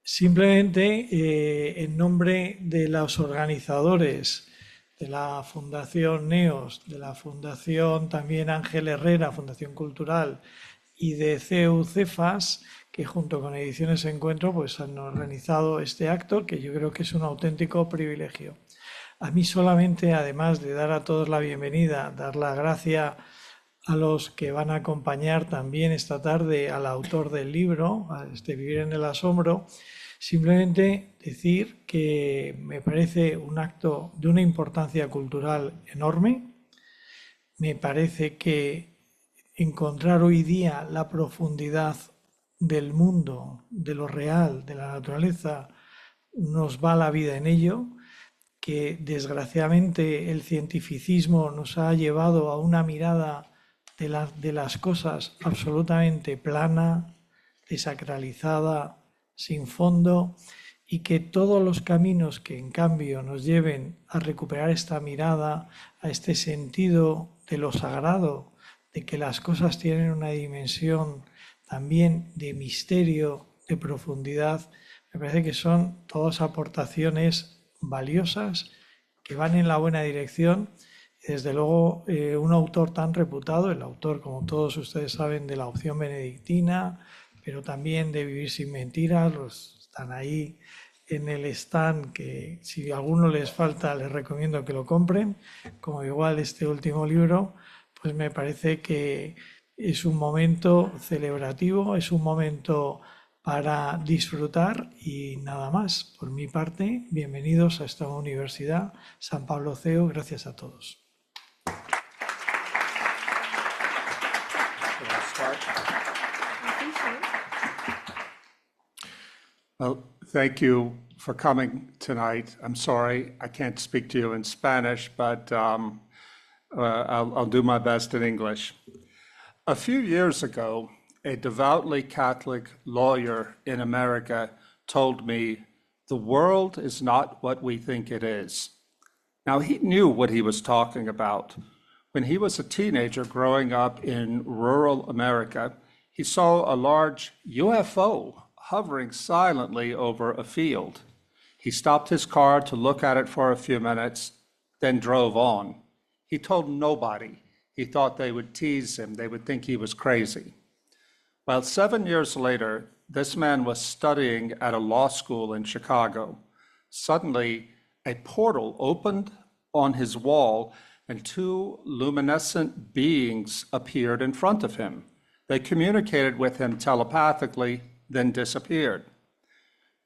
Simplemente en nombre de los organizadores de la Fundación NEOS, de la Fundación también Ángel Herrera, Fundación Cultural, y de CEU Cefas, que junto con Ediciones Encuentro pues han organizado este acto, que yo creo que es un auténtico privilegio. A mí solamente, además de dar a todos la bienvenida, dar la gracia a los que van a acompañar también esta tarde al autor del libro, a este Vivir en el Asombro, simplemente decir que me parece un acto de una importancia cultural enorme. Me parece que encontrar hoy día la profundidad del mundo, de lo real, de la naturaleza, nos va la vida en ello, que desgraciadamente el cientificismo nos ha llevado a una mirada de las cosas absolutamente plana, desacralizada, sin fondo, y que todos los caminos que en cambio nos lleven a recuperar esta mirada, a este sentido de lo sagrado, de que las cosas tienen una dimensión también de misterio, de profundidad, me parece que son todas aportaciones valiosas que van en la buena dirección. Desde luego, un autor tan reputado, el autor, como todos ustedes saben, de la opción benedictina, pero también de Vivir sin mentiras, los están ahí en el stand, que si a alguno les falta les recomiendo que lo compren, como igual este último libro, pues me parece que es un momento celebrativo, es un momento para disfrutar y nada más. Por mi parte, bienvenidos a esta Universidad San Pablo CEU. Gracias a todos. Well, thank you for coming tonight. I'm sorry I can't speak to you in Spanish, but I'll do my best in English. A few years ago, a devoutly Catholic lawyer in America told me, "The world is not what we think it is." Now, he knew what he was talking about. When he was a teenager growing up in rural America, he saw a large UFO hovering silently over a field. He stopped his car to look at it for a few minutes, then drove on. He told nobody. He thought they would tease him, they would think he was crazy. Well, 7 years later, this man was studying at a law school in Chicago. Suddenly, a portal opened on his wall, and two luminescent beings appeared in front of him. They communicated with him telepathically, then disappeared.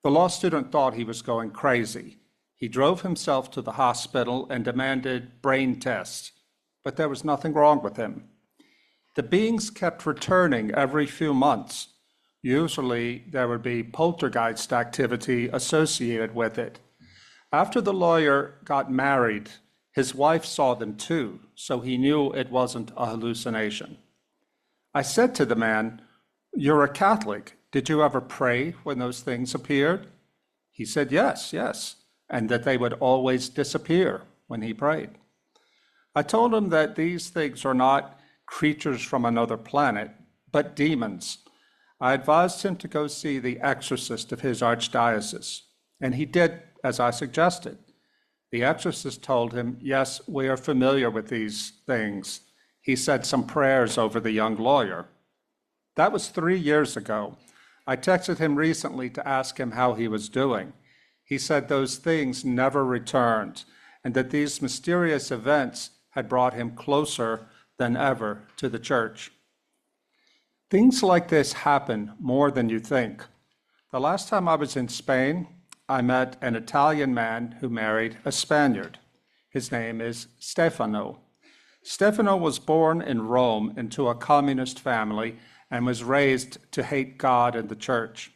The law student thought he was going crazy. He drove himself to the hospital and demanded brain tests, but there was nothing wrong with him. The beings kept returning every few months. Usually, there would be poltergeist activity associated with it. After the lawyer got married, his wife saw them too, so he knew it wasn't a hallucination. I said to the man, "You're a Catholic. Did you ever pray when those things appeared?" He said, yes, and that they would always disappear when he prayed. I told him that these things are not creatures from another planet, but demons. I advised him to go see the exorcist of his archdiocese, and he did as I suggested. The exorcist told him, "Yes, we are familiar with these things." He said some prayers over the young lawyer. That was 3 years ago. I texted him recently to ask him how he was doing. He said those things never returned, and that these mysterious events had brought him closer than ever to the church. Things like this happen more than you think. The last time I was in Spain, I met an Italian man who married a Spaniard. His name is Stefano. Stefano was born in Rome into a communist family and was raised to hate God and the church.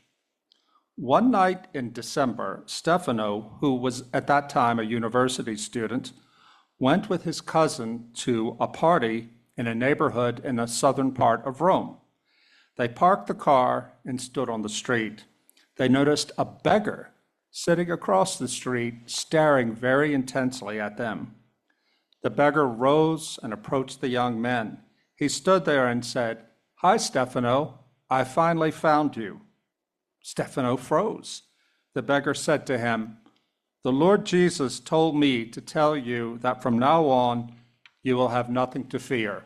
One night in December, Stefano, who was at that time a university student, went with his cousin to a party in a neighborhood in the southern part of Rome. They parked the car and stood on the street. They noticed a beggar sitting across the street, staring very intensely at them. The beggar rose and approached the young men. He stood there and said, "Hi, Stefano, I finally found you." Stefano froze. The beggar said to him, "The Lord Jesus told me to tell you that from now on you will have nothing to fear."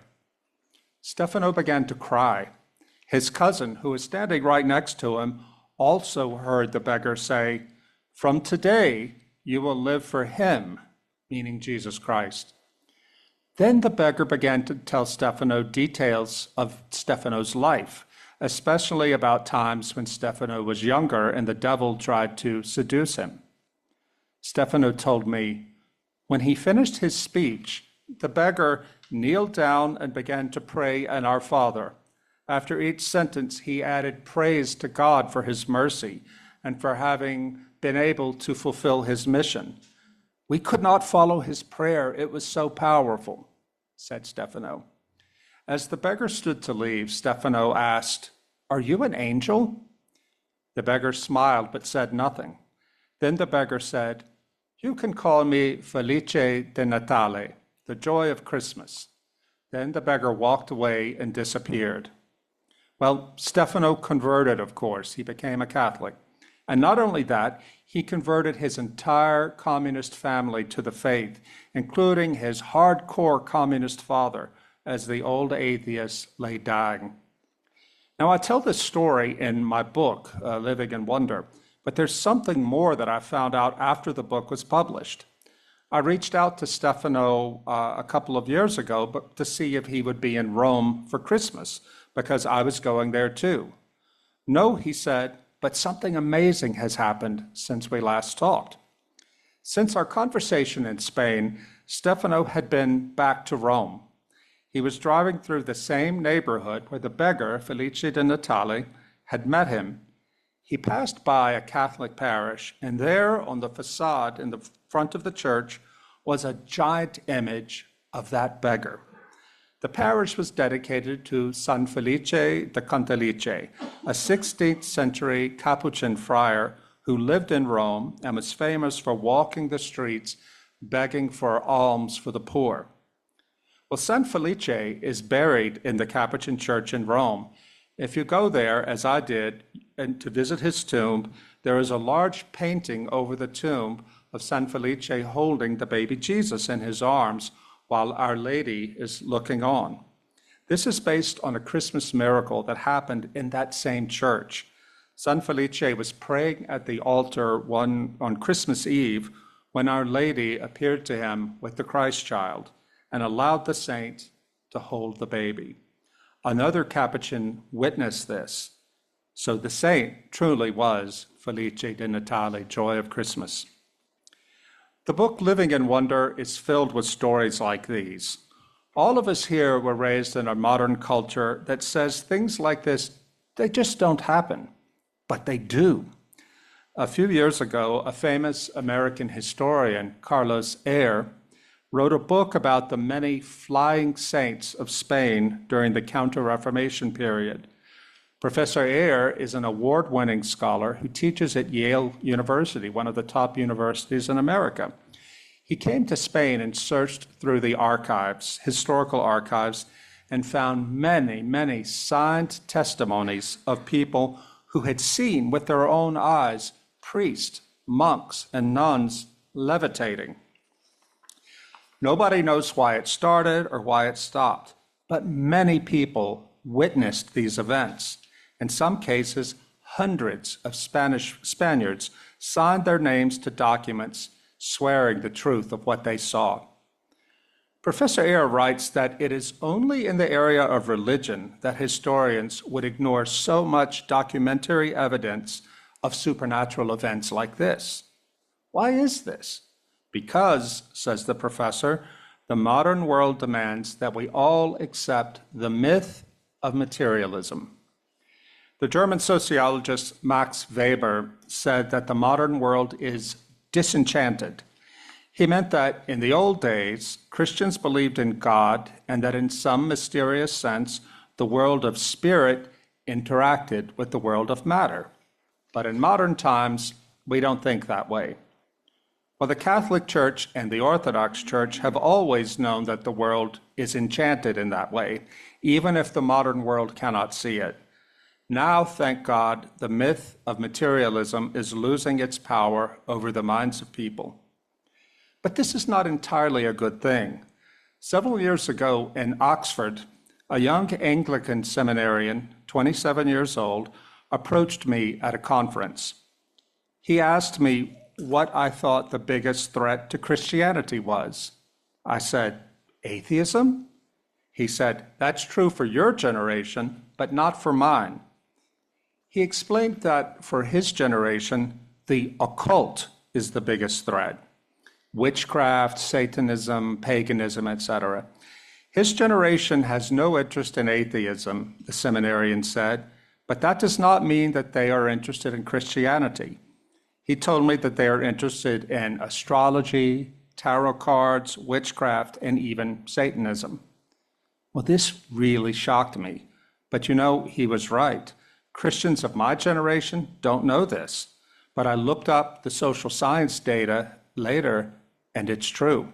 Stefano began to cry. His cousin, who was standing right next to him, also heard the beggar say, "From today you will live for him," meaning Jesus Christ. Then the beggar began to tell Stefano details of Stefano's life, especially about times when Stefano was younger and the devil tried to seduce him. Stefano told me, when he finished his speech, the beggar kneeled down and began to pray an Our Father. After each sentence, he added praise to God for his mercy and for having been able to fulfill his mission. "We could not follow his prayer. It was so powerful," said Stefano. As the beggar stood to leave, Stefano asked, "Are you an angel?" The beggar smiled but said nothing. Then the beggar said, "You can call me Felice di Natale, the joy of Christmas." Then the beggar walked away and disappeared. Well, Stefano converted, of course. He became a Catholic. And not only that, he converted his entire communist family to the faith, including his hardcore communist father, as the old atheist lay dying. Now, I tell this story in my book, Living in Wonder, but there's something more that I found out after the book was published. I reached out to Stefano a couple of years ago to see if he would be in Rome for Christmas, because I was going there too. "No," he said, "but something amazing has happened since we last talked." Since our conversation in Spain, Stefano had been back to Rome. He was driving through the same neighborhood where the beggar, Felice di Natale, had met him. He passed by a Catholic parish, and there on the facade in the front of the church was a giant image of that beggar. The parish was dedicated to San Felice de Cantalice, a 16th century Capuchin friar who lived in Rome and was famous for walking the streets begging for alms for the poor. Well, San Felice is buried in the Capuchin church in Rome. If you go there, as I did, and to visit his tomb, there is a large painting over the tomb of San Felice holding the baby Jesus in his arms while Our Lady is looking on. This is based on a Christmas miracle that happened in that same church. San Felice was praying at the altar on Christmas Eve when Our Lady appeared to him with the Christ child and allowed the saint to hold the baby. Another Capuchin witnessed this. So the saint truly was Felice di Natale, joy of Christmas. The book Living in Wonder is filled with stories like these. All of us here were raised in a modern culture that says things like this, they just don't happen, but they do. A few years ago, a famous American historian, Carlos Eire, wrote a book about the many flying saints of Spain during the Counter-Reformation period. Professor Eire is an award-winning scholar who teaches at Yale University, one of the top universities in America. He came to Spain and searched through the archives, historical archives, and found many, many signed testimonies of people who had seen with their own eyes priests, monks, and nuns levitating. Nobody knows why it started or why it stopped, but many people witnessed these events. In some cases, hundreds of Spaniards signed their names to documents swearing the truth of what they saw. Professor Eire writes that it is only in the area of religion that historians would ignore so much documentary evidence of supernatural events like this. Why is this? Because, says the professor, the modern world demands that we all accept the myth of materialism. The German sociologist Max Weber said that the modern world is disenchanted. He meant that in the old days, Christians believed in God and that in some mysterious sense, the world of spirit interacted with the world of matter. But in modern times, we don't think that way. Well, the Catholic Church and the Orthodox Church have always known that the world is enchanted in that way, even if the modern world cannot see it. Now, thank God, the myth of materialism is losing its power over the minds of people. But this is not entirely a good thing. Several years ago in Oxford, a young Anglican seminarian, 27 years old, approached me at a conference. He asked me what I thought the biggest threat to Christianity was. I said, atheism? He said, that's true for your generation, but not for mine. He explained that for his generation, the occult is the biggest threat. Witchcraft, Satanism, paganism, etc. His generation has no interest in atheism, the seminarian said, but that does not mean that they are interested in Christianity. He told me that they are interested in astrology, tarot cards, witchcraft, and even Satanism. Well, this really shocked me, but you know, he was right. Christians of my generation don't know this, but I looked up the social science data later, and it's true.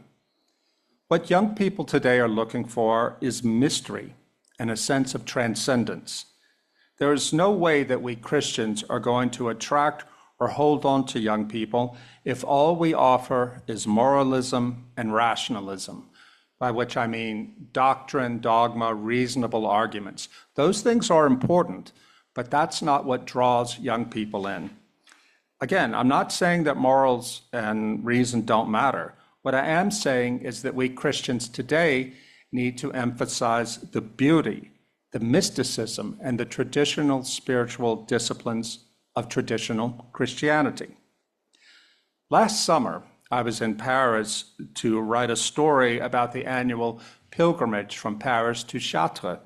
What young people today are looking for is mystery and a sense of transcendence. There is no way that we Christians are going to attract or hold on to young people if all we offer is moralism and rationalism, by which I mean doctrine, dogma, reasonable arguments. Those things are important, but that's not what draws young people in. Again, I'm not saying that morals and reason don't matter. What I am saying is that we Christians today need to emphasize the beauty, the mysticism, and the traditional spiritual disciplines of traditional Christianity. Last summer, I was in Paris to write a story about the annual pilgrimage from Paris to Chartres.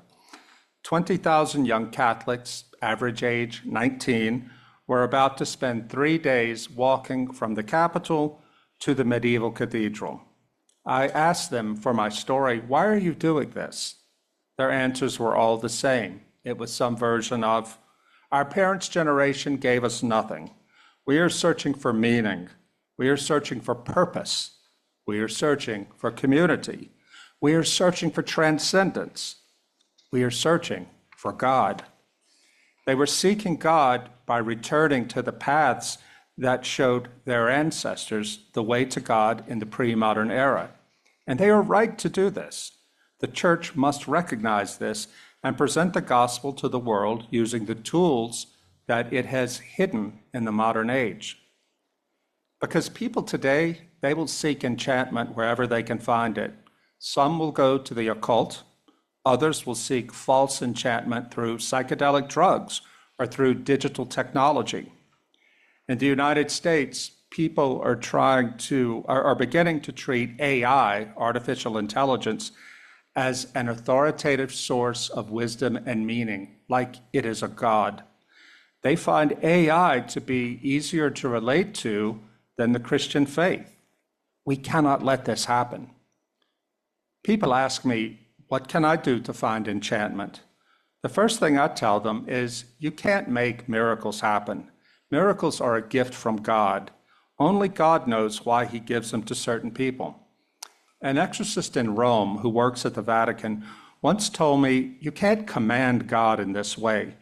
20,000 young Catholics, average age 19, were about to spend 3 days walking from the capital to the medieval cathedral. I asked them for my story, why are you doing this? Their answers were all the same. It was some version of, our parents' generation gave us nothing. We are searching for meaning. We are searching for purpose. We are searching for community. We are searching for transcendence. We are searching for God. They were seeking God by returning to the paths that showed their ancestors the way to God in the pre-modern era. And they are right to do this. The church must recognize this and present the gospel to the world using the tools that it has hidden in the modern age. Because people today, they will seek enchantment wherever they can find it. Some will go to the occult. Others will seek false enchantment through psychedelic drugs or through digital technology. In the United States, people are beginning to treat AI, artificial intelligence, as an authoritative source of wisdom and meaning, like it is a god. They find AI to be easier to relate to than the Christian faith. We cannot let this happen. People ask me, what can I do to find enchantment? The first thing I tell them is, you can't make miracles happen. Miracles are a gift from God. Only God knows why he gives them to certain people. An exorcist in Rome who works at the Vatican once told me, you can't command God in this way.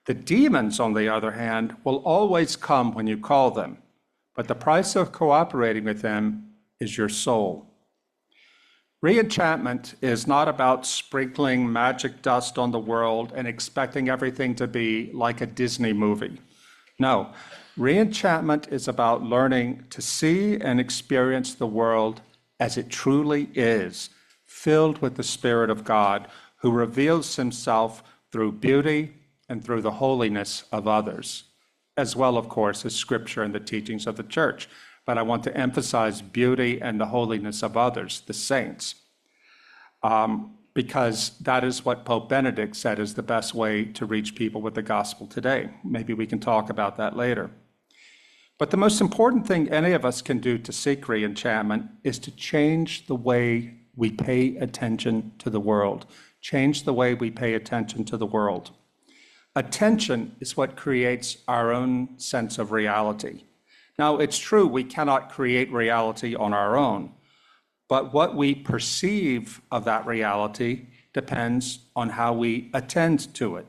The demons, on the other hand, will always come when you call them, but the price of cooperating with them is your soul. Re-enchantment is not about sprinkling magic dust on the world and expecting everything to be like a Disney movie. No, re-enchantment is about learning to see and experience the world as it truly is, filled with the Spirit of God, who reveals himself through beauty and through the holiness of others, as well, of course, as Scripture and the teachings of the church. But I want to emphasize beauty and the holiness of others, the saints, because that is what Pope Benedict said is the best way to reach people with the gospel today. Maybe we can talk about that later. But the most important thing any of us can do to seek re-enchantment is to change the way we pay attention to the world. Change the way we pay attention to the world. Attention is what creates our own sense of reality. Now, it's true we cannot create reality on our own, but what we perceive of that reality depends on how we attend to it.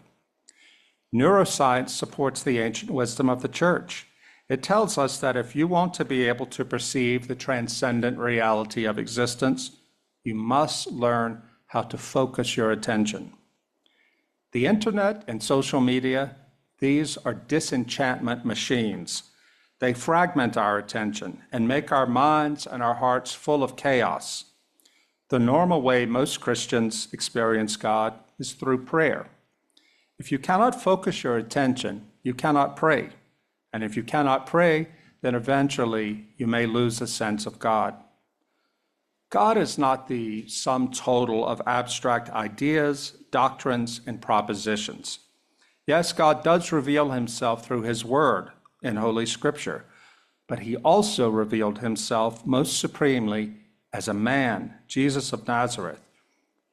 Neuroscience supports the ancient wisdom of the church. It tells us that if you want to be able to perceive the transcendent reality of existence, you must learn how to focus your attention. The internet and social media, these are disenchantment machines. They fragment our attention and make our minds and our hearts full of chaos. The normal way most Christians experience God is through prayer. If you cannot focus your attention, you cannot pray. And if you cannot pray, then eventually you may lose a sense of God. God is not the sum total of abstract ideas, doctrines, and propositions. Yes, God does reveal himself through his word in Holy Scripture, but he also revealed himself most supremely as a man, Jesus of Nazareth.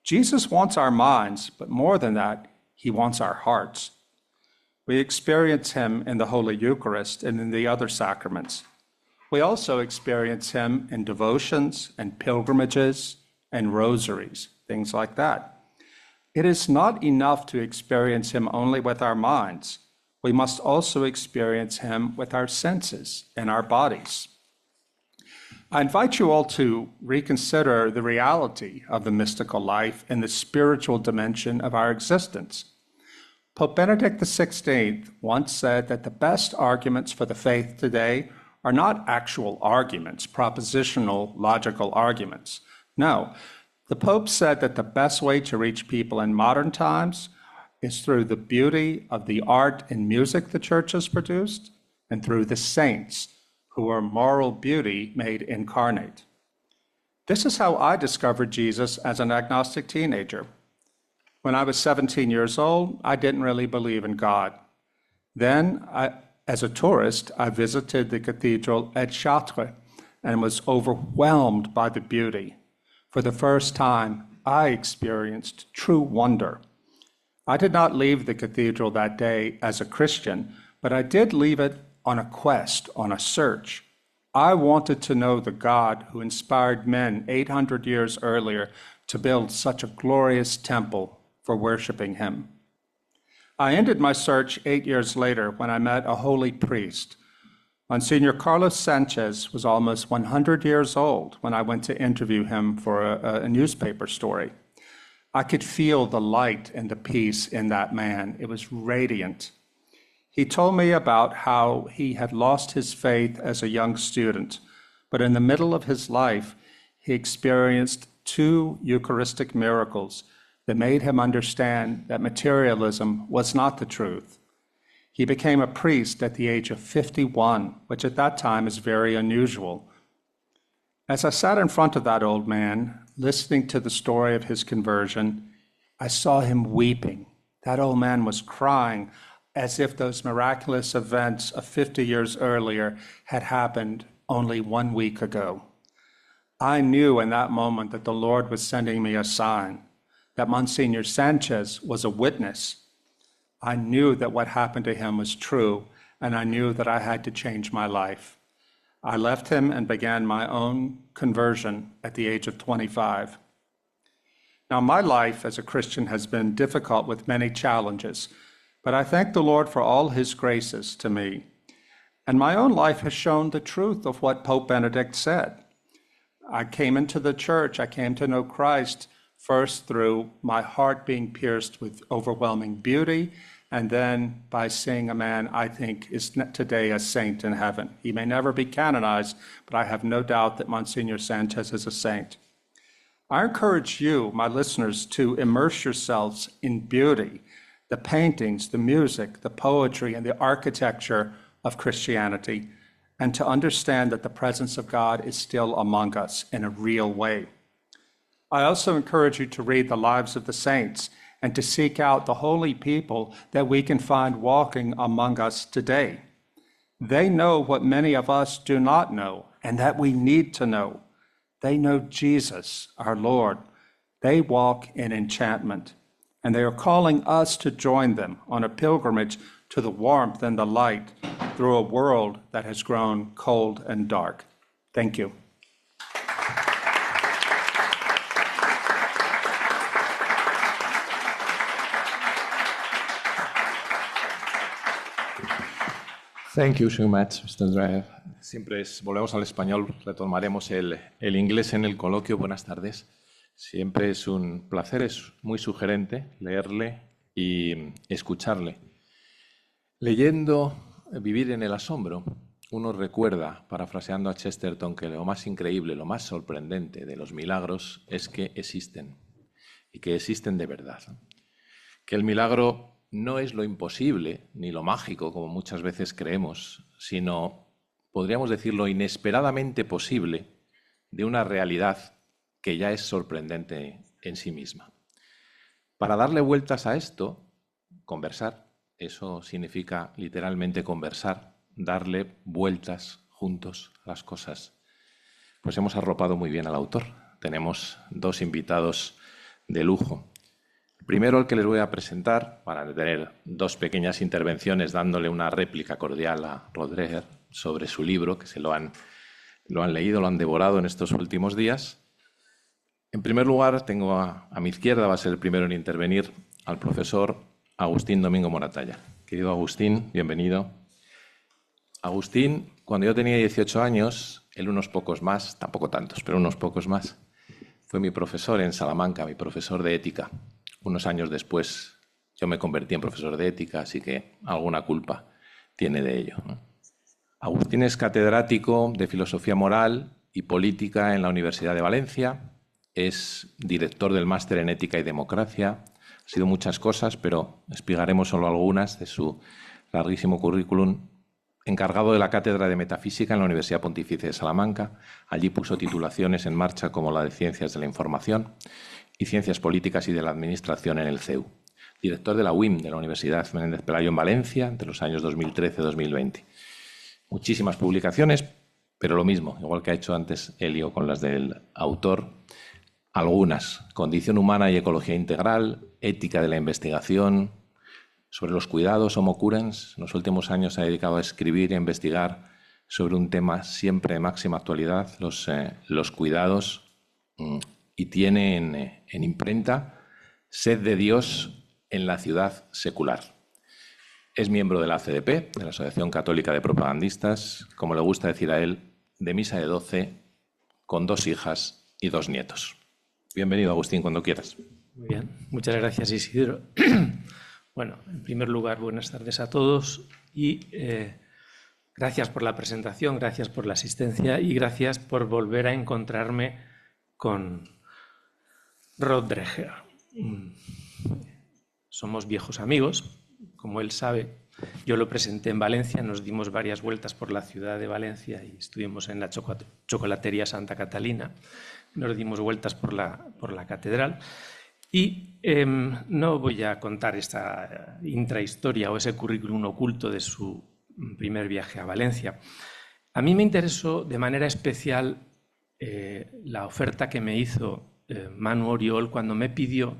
Jesus wants our minds, but more than that, he wants our hearts. We experience him in the Holy Eucharist and in the other sacraments. We also experience him in devotions and pilgrimages and rosaries, things like that. It is not enough to experience him only with our minds. We must also experience him with our senses and our bodies. I invite you all to reconsider the reality of the mystical life and the spiritual dimension of our existence. Pope Benedict XVI once said that the best arguments for the faith today are not actual arguments, propositional, logical arguments. No, the Pope said that the best way to reach people in modern times is through the beauty of the art and music the Church has produced and through the saints, who are moral beauty made incarnate. This is how I discovered Jesus as an agnostic teenager. When I was 17 years old, I didn't really believe in God. Then, as a tourist, I visited the cathedral at Chartres and was overwhelmed by the beauty. For the first time, I experienced true wonder. I did not leave the cathedral that day as a Christian, but I did leave it on a quest, on a search. I wanted to know the God who inspired men 800 years earlier to build such a glorious temple for worshiping him. I ended my search 8 years later when I met a holy priest. Monsignor Carlos Sanchez was almost 100 years old when I went to interview him for a newspaper story. I could feel the light and the peace in that man. It was radiant. He told me about how he had lost his faith as a young student, but in the middle of his life, he experienced 2 Eucharistic miracles that made him understand that materialism was not the truth. He became a priest at the age of 51, which at that time is very unusual. As I sat in front of that old man, listening to the story of his conversion, I saw him weeping. That old man was crying as if those miraculous events of 50 years earlier had happened only 1 week ago. I knew in that moment that the Lord was sending me a sign, that Monsignor Sanchez was a witness. I knew that what happened to him was true, and I knew that I had to change my life. I left him and began my own conversion at the age of 25. Now, my life as a Christian has been difficult with many challenges, but I thank the Lord for all his graces to me. And my own life has shown the truth of what Pope Benedict said. I came into the church, I came to know Christ first through my heart being pierced with overwhelming beauty, and then by seeing a man I think is today a saint in heaven. He may never be canonized, but I have no doubt that Monsignor Sanchez is a saint. I encourage you, my listeners, to immerse yourselves in beauty, the paintings, the music, the poetry, and the architecture of Christianity, and to understand that the presence of God is still among us in a real way. I also encourage you to read the lives of the saints and to seek out the holy people that we can find walking among us today. They know what many of us do not know and that we need to know. They know Jesus, our Lord. They walk in enchantment, and they are calling us to join them on a pilgrimage to the warmth and the light through a world that has grown cold and dark. Thank you. Thank you so much, Mr. Dreyer. Volvemos al español, retomaremos el inglés en el coloquio. Buenas tardes. Siempre es un placer, es muy sugerente leerle y escucharle. Leyendo Vivir en el asombro, uno recuerda, parafraseando a Chesterton, que lo más increíble, lo más sorprendente de los milagros es que existen y que existen de verdad. Que el milagro no es lo imposible ni lo mágico, como muchas veces creemos, sino, podríamos decir, lo inesperadamente posible de una realidad que ya es sorprendente en sí misma. Para darle vueltas a esto, conversar, eso significa literalmente conversar, darle vueltas juntos a las cosas. Pues hemos arropado muy bien al autor. Tenemos dos invitados de lujo. Primero, el que les voy a presentar, para tener dos pequeñas intervenciones dándole una réplica cordial a Rod Dreher sobre su libro, que lo han leído, lo han devorado en estos últimos días. En primer lugar, tengo a mi izquierda, va a ser el primero en intervenir, al profesor Agustín Domingo Moratalla. Querido Agustín, bienvenido. Agustín, cuando yo tenía 18 años, él unos pocos más, tampoco tantos, pero unos pocos más, fue mi profesor en Salamanca, mi profesor de ética. Unos años después yo me convertí en profesor de ética, así que alguna culpa tiene de ello, ¿no? Agustín es catedrático de Filosofía Moral y Política en la Universidad de Valencia, es director del Máster en Ética y Democracia, ha sido muchas cosas, pero espigaremos solo algunas de su larguísimo currículum. Encargado de la Cátedra de Metafísica en la Universidad Pontificia de Salamanca, allí puso titulaciones en marcha como la de Ciencias de la Información y Ciencias Políticas y de la Administración en el CEU. Director de la UIM, de la Universidad Menéndez Pelayo en Valencia, entre los años 2013-2020. Muchísimas publicaciones, pero lo mismo, igual que ha hecho antes Elio con las del autor, algunas. Condición humana y ecología integral, ética de la investigación, sobre los cuidados, Homo Curens. En los últimos años se ha dedicado a escribir e investigar sobre un tema siempre de máxima actualidad, los cuidados, y tiene en imprenta Sed de Dios en la ciudad secular. Es miembro de la ACDP, de la Asociación Católica de Propagandistas, como le gusta decir a él, de misa de 12, con 2 hijas y 2 nietos. Bienvenido, Agustín, cuando quieras. Muy bien, muchas gracias, Isidro. Bueno, en primer lugar, buenas tardes a todos y gracias por la presentación, gracias por la asistencia y gracias por volver a encontrarme con Rod Dreher. Somos viejos amigos, como él sabe. Yo lo presenté en Valencia, nos dimos varias vueltas por la ciudad de Valencia y estuvimos en la chocolatería Santa Catalina. Nos dimos vueltas por la catedral. Y no voy a contar esta intrahistoria o ese currículum oculto de su primer viaje a Valencia. A mí me interesó de manera especial la oferta que me hizo Manu Oriol cuando me pidió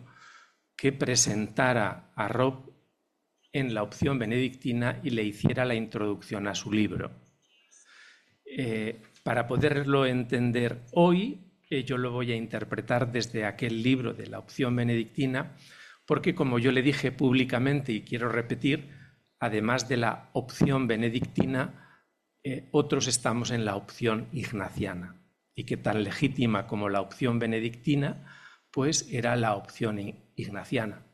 que presentara a Rob en la opción benedictina y le hiciera la introducción a su libro. Para poderlo entender hoy, yo lo voy a interpretar desde aquel libro de la opción benedictina, porque como yo le dije públicamente y quiero repetir, además de la opción benedictina, otros estamos en la opción ignaciana, y que tan legítima como la opción benedictina, pues era la opción ignaciana,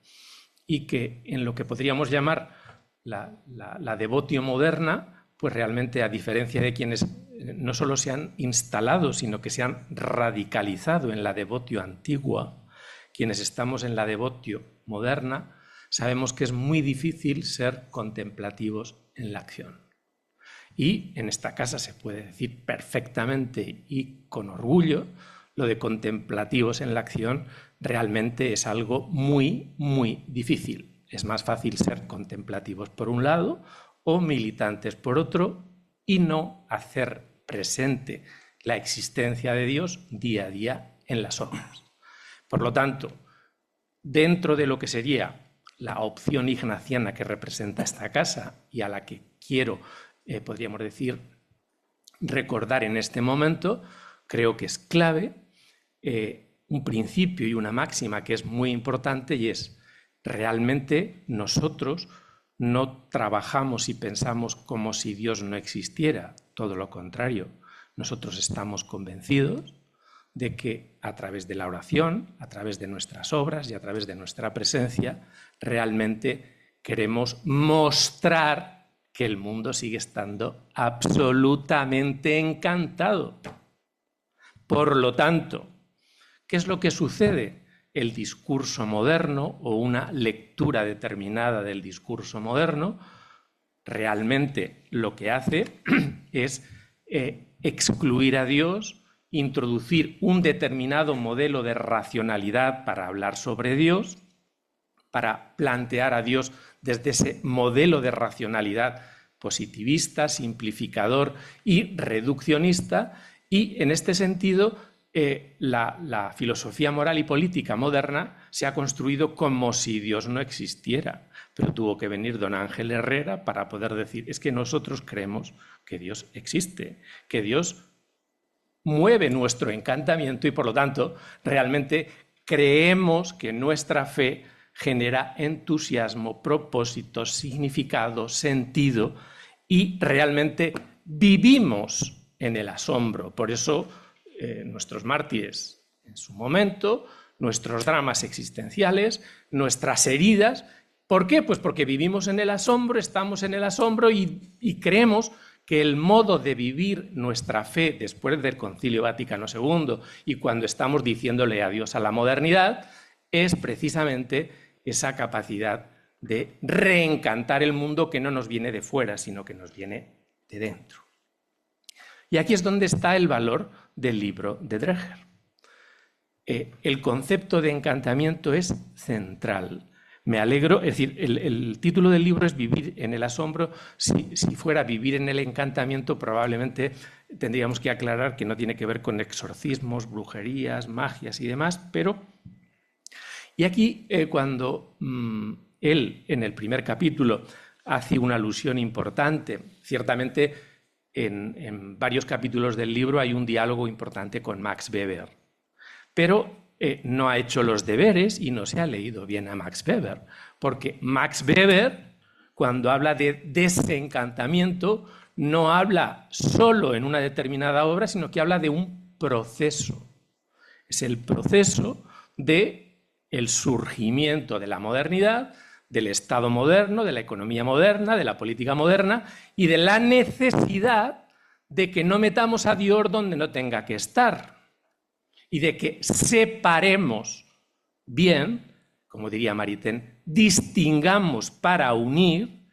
y que en lo que podríamos llamar la devotio moderna, pues realmente, a diferencia de quienes no solo se han instalado, sino que se han radicalizado en la devotio antigua, quienes estamos en la devotio moderna, sabemos que es muy difícil ser contemplativos en la acción. Y en esta casa se puede decir perfectamente y con orgullo, lo de contemplativos en la acción realmente es algo muy, muy difícil. Es más fácil ser contemplativos por un lado o militantes por otro y no hacer presente la existencia de Dios día a día en las obras. Por lo tanto, dentro de lo que sería la opción ignaciana que representa esta casa y a la que quiero, podríamos decir, recordar en este momento, creo que es clave un principio y una máxima que es muy importante, y es: realmente nosotros no trabajamos y pensamos como si Dios no existiera, todo lo contrario. Nosotros estamos convencidos de que a través de la oración, a través de nuestras obras y a través de nuestra presencia, realmente queremos mostrar que el mundo sigue estando absolutamente encantado. Por lo tanto, ¿qué es lo que sucede? El discurso moderno o una lectura determinada del discurso moderno realmente lo que hace es excluir a Dios, introducir un determinado modelo de racionalidad para hablar sobre Dios, para plantear a Dios desde ese modelo de racionalidad positivista, simplificador y reduccionista, y en este sentido la filosofía moral y política moderna se ha construido como si Dios no existiera, pero tuvo que venir don Ángel Herrera para poder decir, es que nosotros creemos que Dios existe, que Dios mueve nuestro encantamiento y por lo tanto realmente creemos que nuestra fe genera entusiasmo, propósito, significado, sentido y realmente vivimos en el asombro. Por eso nuestros mártires en su momento, nuestros dramas existenciales, nuestras heridas. ¿Por qué? Pues porque vivimos en el asombro, estamos en el asombro y creemos que el modo de vivir nuestra fe después del Concilio Vaticano II y cuando estamos diciéndole adiós a la modernidad es precisamente esa capacidad de reencantar el mundo que no nos viene de fuera, sino que nos viene de dentro. Y aquí es donde está el valor del libro de Dreher. El concepto de encantamiento es central. Me alegro, es decir, el título del libro es Vivir en el asombro. Si fuera Vivir en el encantamiento, probablemente tendríamos que aclarar que no tiene que ver con exorcismos, brujerías, magias y demás, pero... Y aquí, cuando él, en el primer capítulo, hace una alusión importante, ciertamente en varios capítulos del libro hay un diálogo importante con Max Weber, pero no ha hecho los deberes y no se ha leído bien a Max Weber, porque Max Weber, cuando habla de desencantamiento, no habla solo en una determinada obra, sino que habla de un proceso. Es el proceso del surgimiento de la modernidad, del Estado moderno, de la economía moderna, de la política moderna y de la necesidad de que no metamos a Dios donde no tenga que estar y de que separemos bien, como diría Maritain, distingamos para unir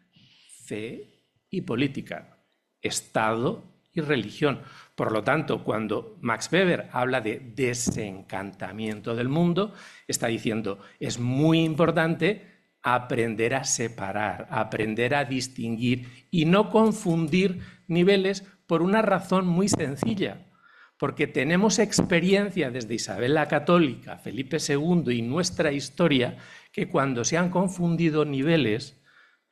fe y política, Estado y religión. Por lo tanto, cuando Max Weber habla de desencantamiento del mundo, está diciendo es muy importante aprender a separar, aprender a distinguir y no confundir niveles por una razón muy sencilla, porque tenemos experiencia desde Isabel la Católica, Felipe II y nuestra historia, que cuando se han confundido niveles,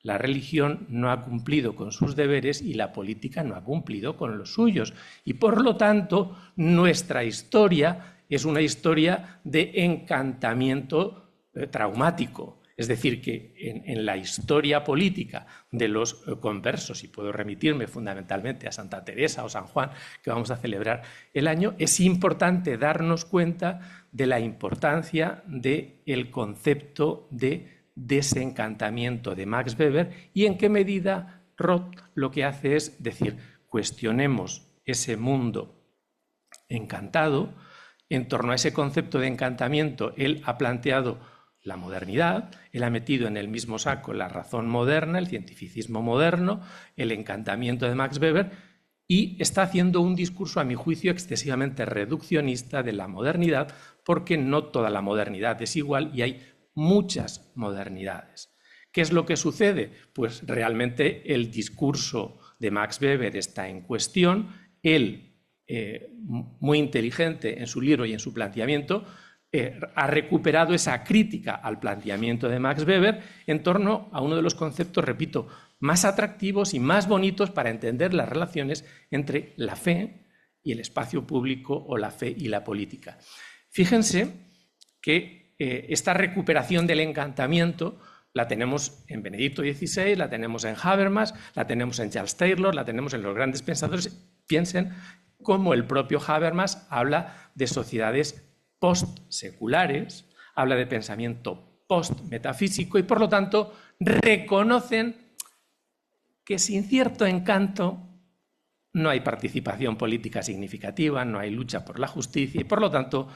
la religión no ha cumplido con sus deberes y la política no ha cumplido con los suyos. Y por lo tanto, nuestra historia es una historia de encantamiento traumático. Es decir, que en la historia política de los conversos, y puedo remitirme fundamentalmente a Santa Teresa o San Juan, que vamos a celebrar el año, es importante darnos cuenta de la importancia del concepto de desencantamiento de Max Weber y en qué medida Roth lo que hace es decir, cuestionemos ese mundo encantado. En torno a ese concepto de encantamiento, él ha planteado la modernidad, él ha metido en el mismo saco la razón moderna, el cientificismo moderno, el encantamiento de Max Weber y está haciendo un discurso, a mi juicio, excesivamente reduccionista de la modernidad porque no toda la modernidad es igual y hay muchas modernidades. ¿Qué es lo que sucede? Pues realmente el discurso de Max Weber está en cuestión, él, muy inteligente en su libro y en su planteamiento, ha recuperado esa crítica al planteamiento de Max Weber en torno a uno de los conceptos, repito, más atractivos y más bonitos para entender las relaciones entre la fe y el espacio público o la fe y la política. Fíjense que esta recuperación del encantamiento La tenemos en Benedicto XVI, la tenemos en Habermas, la tenemos en Charles Taylor, la tenemos en los grandes pensadores. Piensen cómo el propio Habermas habla de sociedades post-seculares, habla de pensamiento post-metafísico y, por lo tanto, reconocen que sin cierto encanto no hay participación política significativa, no hay lucha por la justicia y, por lo tanto,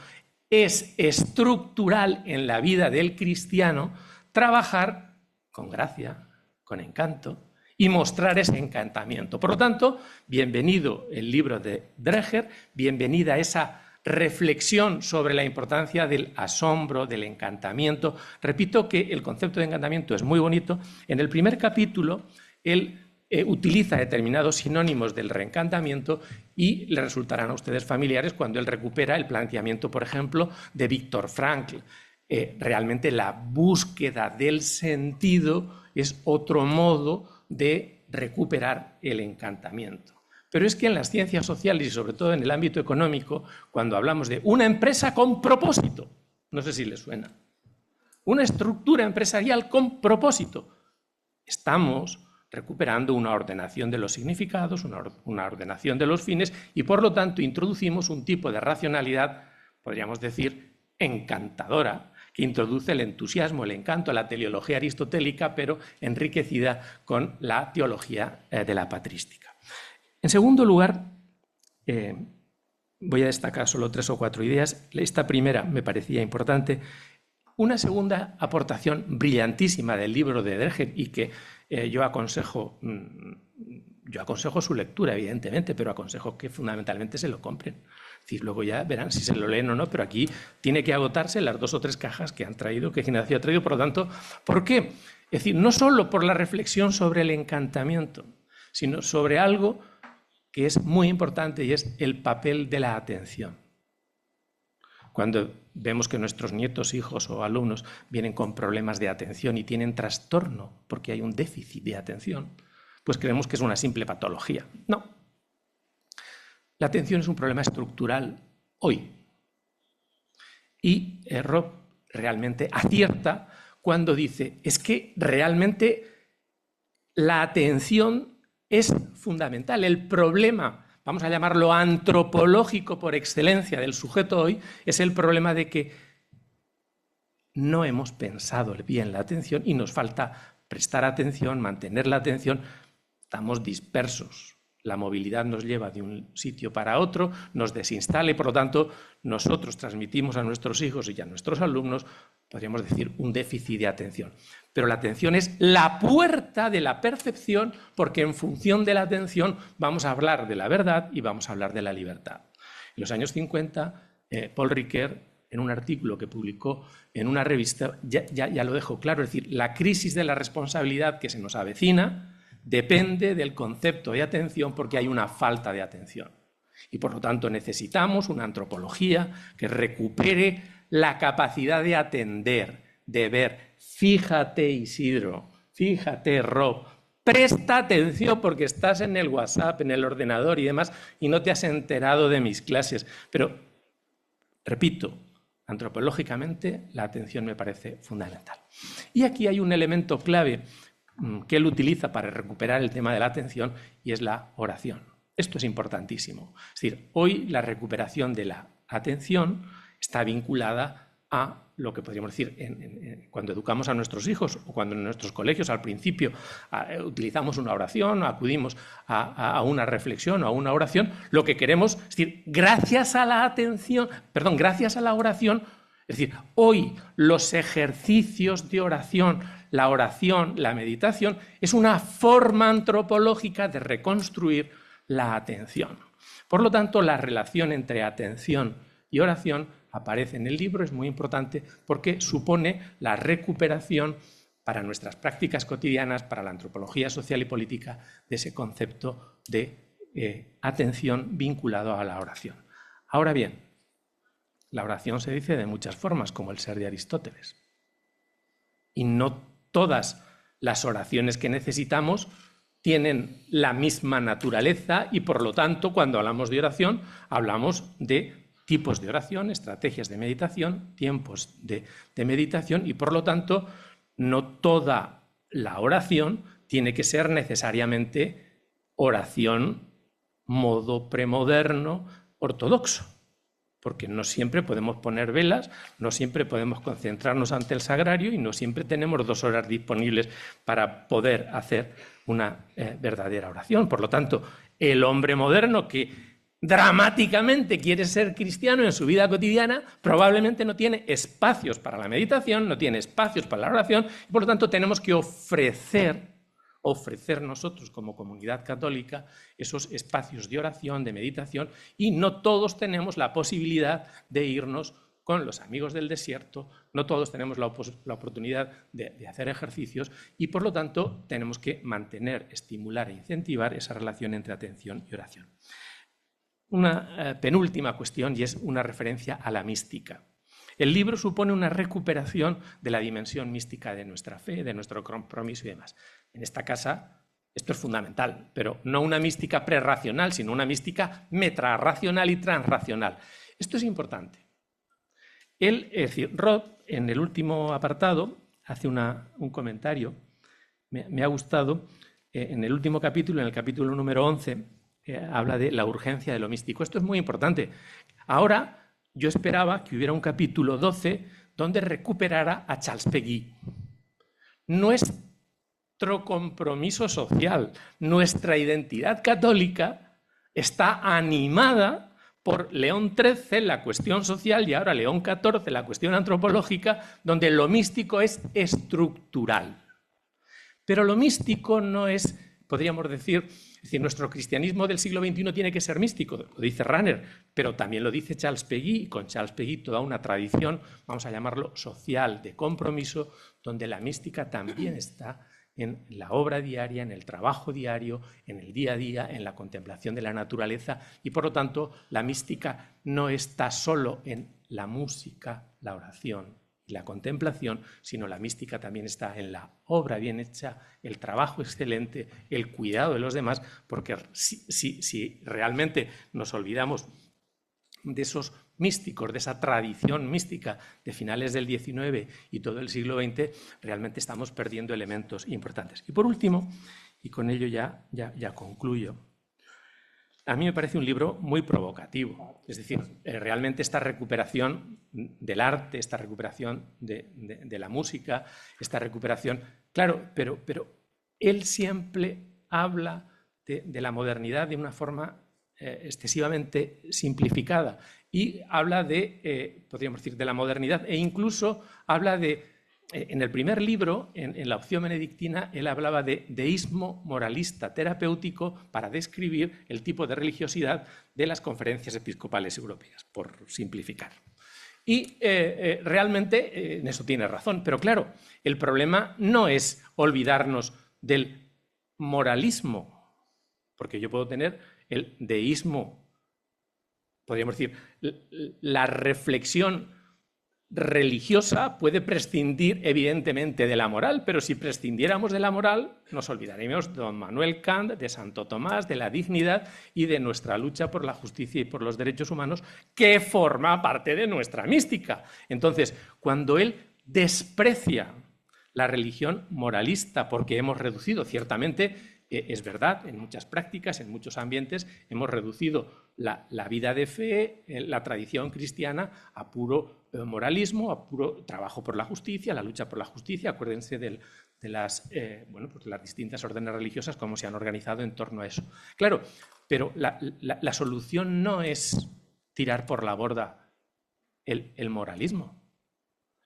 es estructural en la vida del cristiano trabajar con gracia, con encanto y mostrar ese encantamiento. Por lo tanto, bienvenido el libro de Dreher, bienvenida esa reflexión sobre la importancia del asombro, del encantamiento. Repito que el concepto de encantamiento es muy bonito. En el primer capítulo, él utiliza determinados sinónimos del reencantamiento y le resultarán a ustedes familiares cuando él recupera el planteamiento, por ejemplo, de Viktor Frankl. Realmente la búsqueda del sentido es otro modo de recuperar el encantamiento. Pero es que en las ciencias sociales y sobre todo en el ámbito económico, cuando hablamos de una empresa con propósito, no sé si les suena, una estructura empresarial con propósito, estamos recuperando una ordenación de los significados, una ordenación de los fines y por lo tanto introducimos un tipo de racionalidad, podríamos decir, encantadora, que introduce el entusiasmo, el encanto, la teleología aristotélica, pero enriquecida con la teología de la patrística. En segundo lugar, voy a destacar solo 3 o 4 ideas. Esta primera me parecía importante. Una segunda aportación brillantísima del libro de Dreher y que yo aconsejo su lectura, evidentemente, pero aconsejo que fundamentalmente se lo compren. Es decir, luego ya verán si se lo leen o no, pero aquí tiene que agotarse las 2 o 3 cajas que han traído, que Ignacio ha traído. Por lo tanto, ¿por qué? Es decir, no solo por la reflexión sobre el encantamiento, sino sobre algo que es muy importante y es el papel de la atención. Cuando vemos que nuestros nietos, hijos o alumnos vienen con problemas de atención y tienen trastorno porque hay un déficit de atención, pues creemos que es una simple patología. No. La atención es un problema estructural hoy. Y Rob realmente acierta cuando dice, es que realmente la atención es fundamental. El problema, vamos a llamarlo antropológico por excelencia del sujeto hoy, es el problema de que no hemos pensado bien la atención y nos falta prestar atención, mantener la atención. Estamos dispersos. La movilidad nos lleva de un sitio para otro, nos desinstala y, por lo tanto, nosotros transmitimos a nuestros hijos y a nuestros alumnos, podríamos decir, un déficit de atención. Pero la atención es la puerta de la percepción porque en función de la atención vamos a hablar de la verdad y vamos a hablar de la libertad. En los años 50, Paul Ricoeur, en un artículo que publicó en una revista, ya lo dejó claro, es decir, la crisis de la responsabilidad que se nos avecina depende del concepto de atención porque hay una falta de atención. Y por lo tanto necesitamos una antropología que recupere la capacidad de atender, de ver. Fíjate, Isidro, fíjate, Rob, presta atención porque estás en el WhatsApp, en el ordenador y demás y no te has enterado de mis clases. Pero, repito, antropológicamente la atención me parece fundamental. Y aquí hay un elemento clave que él utiliza para recuperar el tema de la atención y es la oración. Esto es importantísimo. Es decir, hoy la recuperación de la atención está vinculada a lo que podríamos decir cuando educamos a nuestros hijos o cuando en nuestros colegios al principio utilizamos una oración o acudimos a una reflexión o a una oración, lo que queremos, es decir, gracias a la oración, es decir, hoy los ejercicios de oración, la oración, la meditación, es una forma antropológica de reconstruir la atención. Por lo tanto, la relación entre atención y oración aparece en el libro, es muy importante porque supone la recuperación para nuestras prácticas cotidianas, para la antropología social y política, de ese concepto de atención vinculado a la oración. Ahora bien, la oración se dice de muchas formas, como el ser de Aristóteles. Y no todas las oraciones que necesitamos tienen la misma naturaleza y, por lo tanto, cuando hablamos de oración, hablamos de tipos de oración, estrategias de meditación, tiempos de meditación y, por lo tanto, no toda la oración tiene que ser necesariamente oración modo premoderno ortodoxo, porque no siempre podemos poner velas, no siempre podemos concentrarnos ante el sagrario y no siempre tenemos 2 horas disponibles para poder hacer una verdadera oración. Por lo tanto, el hombre moderno que dramáticamente quiere ser cristiano en su vida cotidiana, probablemente no tiene espacios para la meditación, no tiene espacios para la oración, y por lo tanto tenemos que ofrecer nosotros como comunidad católica esos espacios de oración, de meditación, y no todos tenemos la posibilidad de irnos con los amigos del desierto, no todos tenemos la oportunidad de hacer ejercicios, y por lo tanto tenemos que mantener, estimular e incentivar esa relación entre atención y oración. Una penúltima cuestión, y es una referencia a la mística. El libro supone una recuperación de la dimensión mística de nuestra fe, de nuestro compromiso y demás. En esta casa esto es fundamental, pero no una mística prerracional, sino una mística metrarracional y transracional. Esto es importante. Es decir, Roth, en el último apartado, hace un comentario, me ha gustado, en el último capítulo, en el capítulo número 11, habla de la urgencia de lo místico. Esto es muy importante. Ahora, yo esperaba que hubiera un capítulo 12 donde recuperara a Charles Péguy. Nuestro compromiso social, nuestra identidad católica está animada por León XIII, la cuestión social, y ahora León XIV, la cuestión antropológica, donde lo místico es estructural. Pero lo místico no es, podríamos decir, nuestro cristianismo del siglo XXI tiene que ser místico, lo dice Rahner, pero también lo dice Charles Péguy, y con Charles Péguy toda una tradición, vamos a llamarlo social, de compromiso, donde la mística también está en la obra diaria, en el trabajo diario, en el día a día, en la contemplación de la naturaleza, y por lo tanto la mística no está solo en la música, la oración y la contemplación, sino la mística también está en la obra bien hecha, el trabajo excelente, el cuidado de los demás, porque si realmente nos olvidamos de esos místicos, de esa tradición mística de finales del XIX y todo el siglo XX, realmente estamos perdiendo elementos importantes. Y por último, y con ello ya concluyo, a mí me parece un libro muy provocativo. Es decir, realmente esta recuperación del arte, esta recuperación de la música, esta recuperación... Claro, pero él siempre habla de la modernidad de una forma excesivamente simplificada y habla podríamos decir, de la modernidad, e incluso habla en el primer libro, en la opción benedictina, él hablaba de deísmo moralista terapéutico para describir el tipo de religiosidad de las conferencias episcopales europeas, por simplificar. Y realmente en eso tiene razón, pero claro, el problema no es olvidarnos del moralismo, porque yo puedo tener el deísmo, podríamos decir, la reflexión religiosa puede prescindir evidentemente de la moral, pero si prescindiéramos de la moral nos olvidaríamos de don Manuel Kant, de Santo Tomás, de la dignidad y de nuestra lucha por la justicia y por los derechos humanos, que forma parte de nuestra mística. Entonces, cuando él desprecia la religión moralista porque hemos reducido, ciertamente, es verdad, en muchas prácticas, en muchos ambientes, hemos reducido la vida de fe, la tradición cristiana, a puro moralismo, a puro trabajo por la justicia, la lucha por la justicia. Acuérdense de las distintas órdenes religiosas, cómo se han organizado en torno a eso. Claro, pero la solución no es tirar por la borda el moralismo.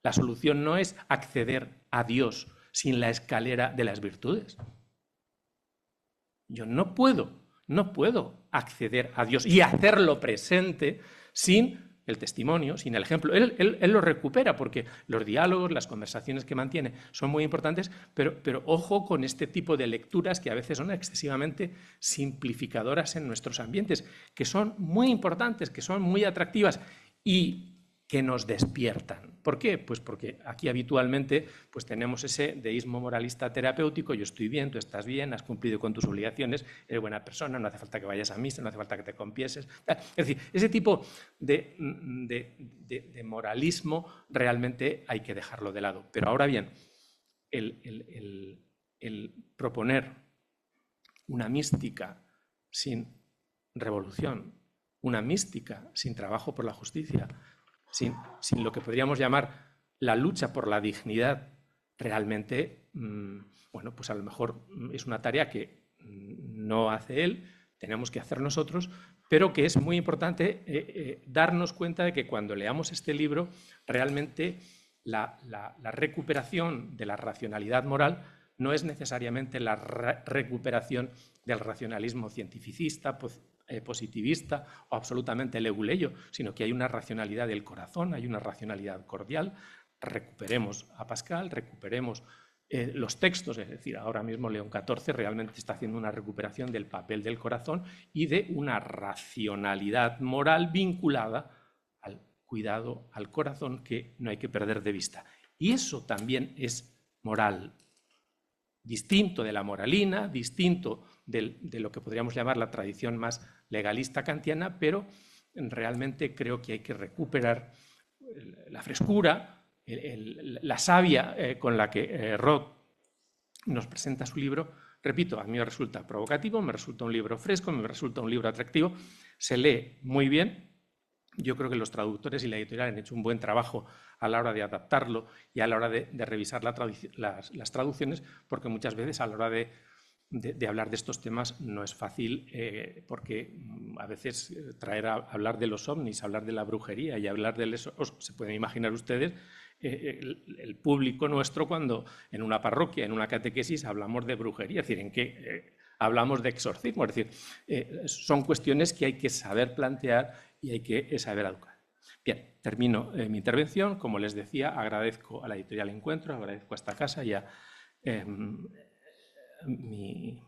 La solución no es acceder a Dios sin la escalera de las virtudes. Yo no puedo acceder a Dios y hacerlo presente sin el testimonio, sin el ejemplo. Él lo recupera porque los diálogos, las conversaciones que mantiene son muy importantes, pero ojo con este tipo de lecturas que a veces son excesivamente simplificadoras en nuestros ambientes, que son muy importantes, que son muy atractivas y que nos despiertan. ¿Por qué? Pues porque aquí habitualmente pues tenemos ese deísmo moralista terapéutico: yo estoy bien, tú estás bien, has cumplido con tus obligaciones, eres buena persona, no hace falta que vayas a misa, no hace falta que te confieses. Es decir, ese tipo de moralismo realmente hay que dejarlo de lado. Pero ahora bien, el proponer una mística sin revolución, una mística sin trabajo por la justicia, sin lo que podríamos llamar la lucha por la dignidad, realmente, bueno, pues a lo mejor es una tarea que no hace él, tenemos que hacer nosotros, pero que es muy importante darnos cuenta de que cuando leamos este libro, realmente la recuperación de la racionalidad moral no es necesariamente la recuperación del racionalismo cientificista, positivista o absolutamente leguleyo, sino que hay una racionalidad del corazón, hay una racionalidad cordial. Recuperemos a Pascal, recuperemos los textos, es decir, ahora mismo León XIV realmente está haciendo una recuperación del papel del corazón y de una racionalidad moral vinculada al cuidado al corazón que no hay que perder de vista. Y eso también es moral, distinto de la moralina, distinto de lo que podríamos llamar la tradición más legalista kantiana, pero realmente creo que hay que recuperar la frescura, la savia con la que Roth nos presenta su libro. Repito, a mí me resulta provocativo, me resulta un libro fresco, me resulta un libro atractivo, se lee muy bien. Yo creo que los traductores y la editorial han hecho un buen trabajo a la hora de adaptarlo y a la hora de revisar las traducciones, porque muchas veces a la hora de hablar de estos temas no es fácil, porque a veces hablar de los ovnis, hablar de la brujería y hablar de eso, se pueden imaginar ustedes el público nuestro cuando en una parroquia, en una catequesis hablamos de brujería, es decir, en que hablamos de exorcismo, es decir, son cuestiones que hay que saber plantear y hay que saber educar. Bien, termino mi intervención. Como les decía, agradezco a la editorial Encuentro, agradezco a esta casa y a mi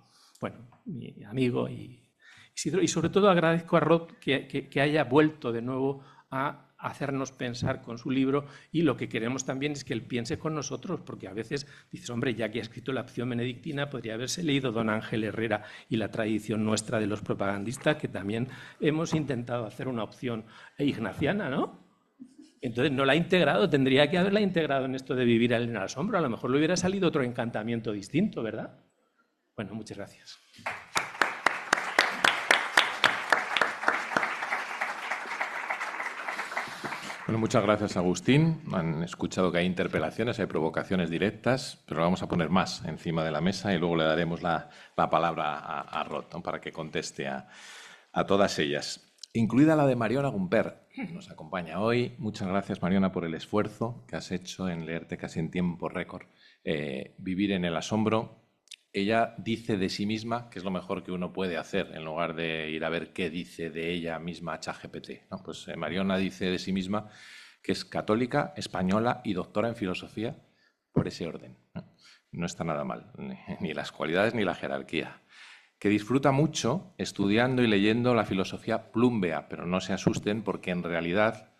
amigo Isidro, y sobre todo agradezco a Roth que haya vuelto de nuevo a hacernos pensar con su libro, y lo que queremos también es que él piense con nosotros, porque a veces dices, hombre, ya que ha escrito la opción benedictina, podría haberse leído don Ángel Herrera y la tradición nuestra de los propagandistas, que también hemos intentado hacer una opción ignaciana, ¿no? Entonces no la ha integrado, tendría que haberla integrado en esto de vivir en el asombro, a lo mejor le hubiera salido otro encantamiento distinto, ¿verdad? Bueno, muchas gracias. Bueno, muchas gracias, Agustín. Han escuchado que hay interpelaciones, hay provocaciones directas, pero vamos a poner más encima de la mesa y luego le daremos la palabra a Roth, ¿no?, para que conteste a todas ellas, incluida la de Mariona Gumper, que nos acompaña hoy. Muchas gracias, Mariona, por el esfuerzo que has hecho en leerte casi en tiempo récord Vivir en el asombro. Ella dice de sí misma que es lo mejor que uno puede hacer en lugar de ir a ver qué dice de ella misma ChatGPT, ¿no? Pues Mariona dice de sí misma que es católica, española y doctora en filosofía por ese orden. No está nada mal, ni las cualidades ni la jerarquía. Que disfruta mucho estudiando y leyendo la filosofía plumbea, pero no se asusten porque en realidad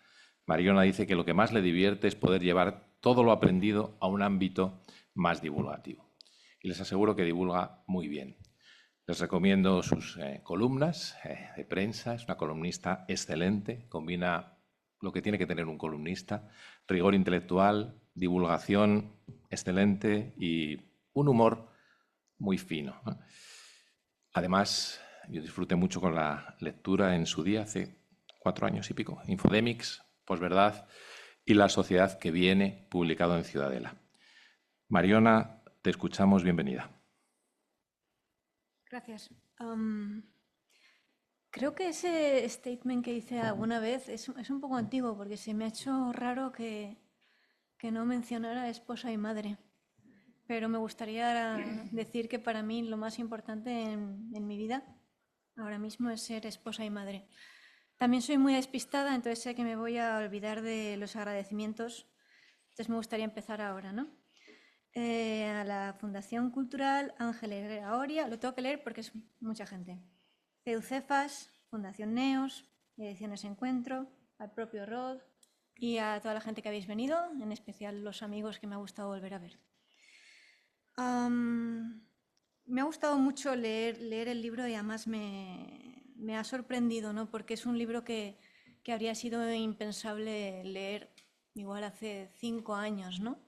Mariona dice que lo que más le divierte es poder llevar todo lo aprendido a un ámbito más divulgativo. Y les aseguro que divulga muy bien. Les recomiendo sus columnas de prensa. Es una columnista excelente, combina lo que tiene que tener un columnista: rigor intelectual, divulgación excelente y un humor muy fino. Además, yo disfruté mucho con la lectura en su día, hace 4 años y pico, Infodemics, Posverdad y La sociedad que viene, publicado en Ciudadela. Mariona, te escuchamos, bienvenida. Gracias. Creo que ese statement que hice alguna vez es un poco antiguo, porque se me ha hecho raro que no mencionara esposa y madre. Pero me gustaría decir que para mí lo más importante en mi vida ahora mismo es ser esposa y madre. También soy muy despistada, entonces sé que me voy a olvidar de los agradecimientos. Entonces me gustaría empezar ahora, ¿no? A la Fundación Cultural Ángel Herrera Oria, lo tengo que leer porque es mucha gente. CEUCEFAS, Fundación Neos, Ediciones Encuentro, al propio Roth y a toda la gente que habéis venido, en especial los amigos que me ha gustado volver a ver. Me ha gustado mucho leer el libro y además me ha sorprendido, ¿no? Porque es un libro que habría sido impensable leer igual hace 5 años, ¿no?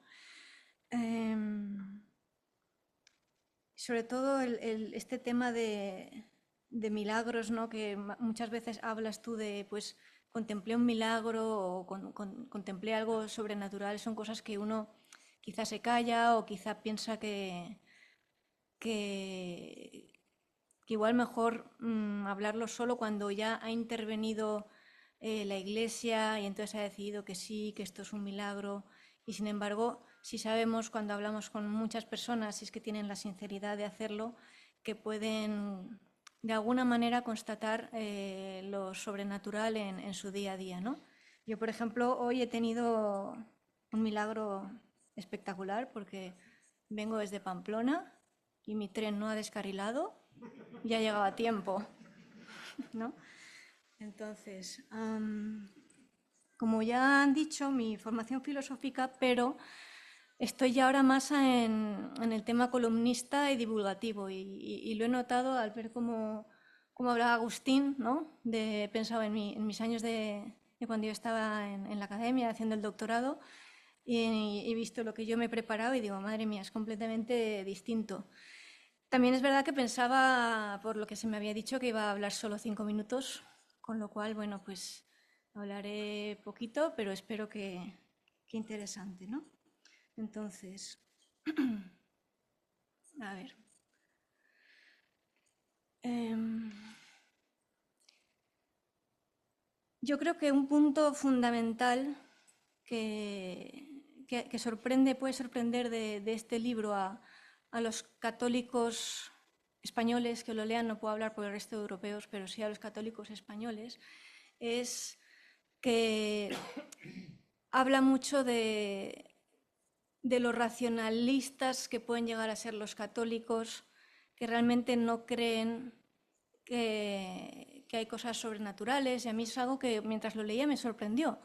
Sobre todo este tema de milagros, ¿no? Que muchas veces hablas tú de, pues, contemplé un milagro o contemplé algo sobrenatural, son cosas que uno quizá se calla o quizá piensa que igual mejor hablarlo solo cuando ya ha intervenido la Iglesia y entonces ha decidido que sí, que esto es un milagro. Y sin embargo, si sabemos cuando hablamos con muchas personas, si es que tienen la sinceridad de hacerlo, que pueden de alguna manera constatar lo sobrenatural en su día a día, ¿no? Yo, por ejemplo, hoy he tenido un milagro espectacular porque vengo desde Pamplona y mi tren no ha descarrilado, ya llegaba a tiempo, ¿no? Entonces, como ya han dicho, mi formación filosófica, pero estoy ya ahora más en el tema columnista y divulgativo y lo he notado al ver cómo hablaba Agustín, ¿no? He pensado en mis años de cuando yo estaba en la academia haciendo el doctorado y he visto lo que yo me he preparado y digo, madre mía, es completamente distinto. También es verdad que pensaba, por lo que se me había dicho, que iba a hablar solo 5 minutos, con lo cual, bueno, pues hablaré poquito, pero espero que interesante, ¿no? Entonces, a ver. Yo creo que un punto fundamental que sorprende, puede sorprender de este libro a los católicos españoles que lo lean, no puedo hablar por el resto de europeos, pero sí a los católicos españoles, es que habla mucho de los racionalistas que pueden llegar a ser los católicos, que realmente no creen que hay cosas sobrenaturales, y a mí es algo que mientras lo leía me sorprendió,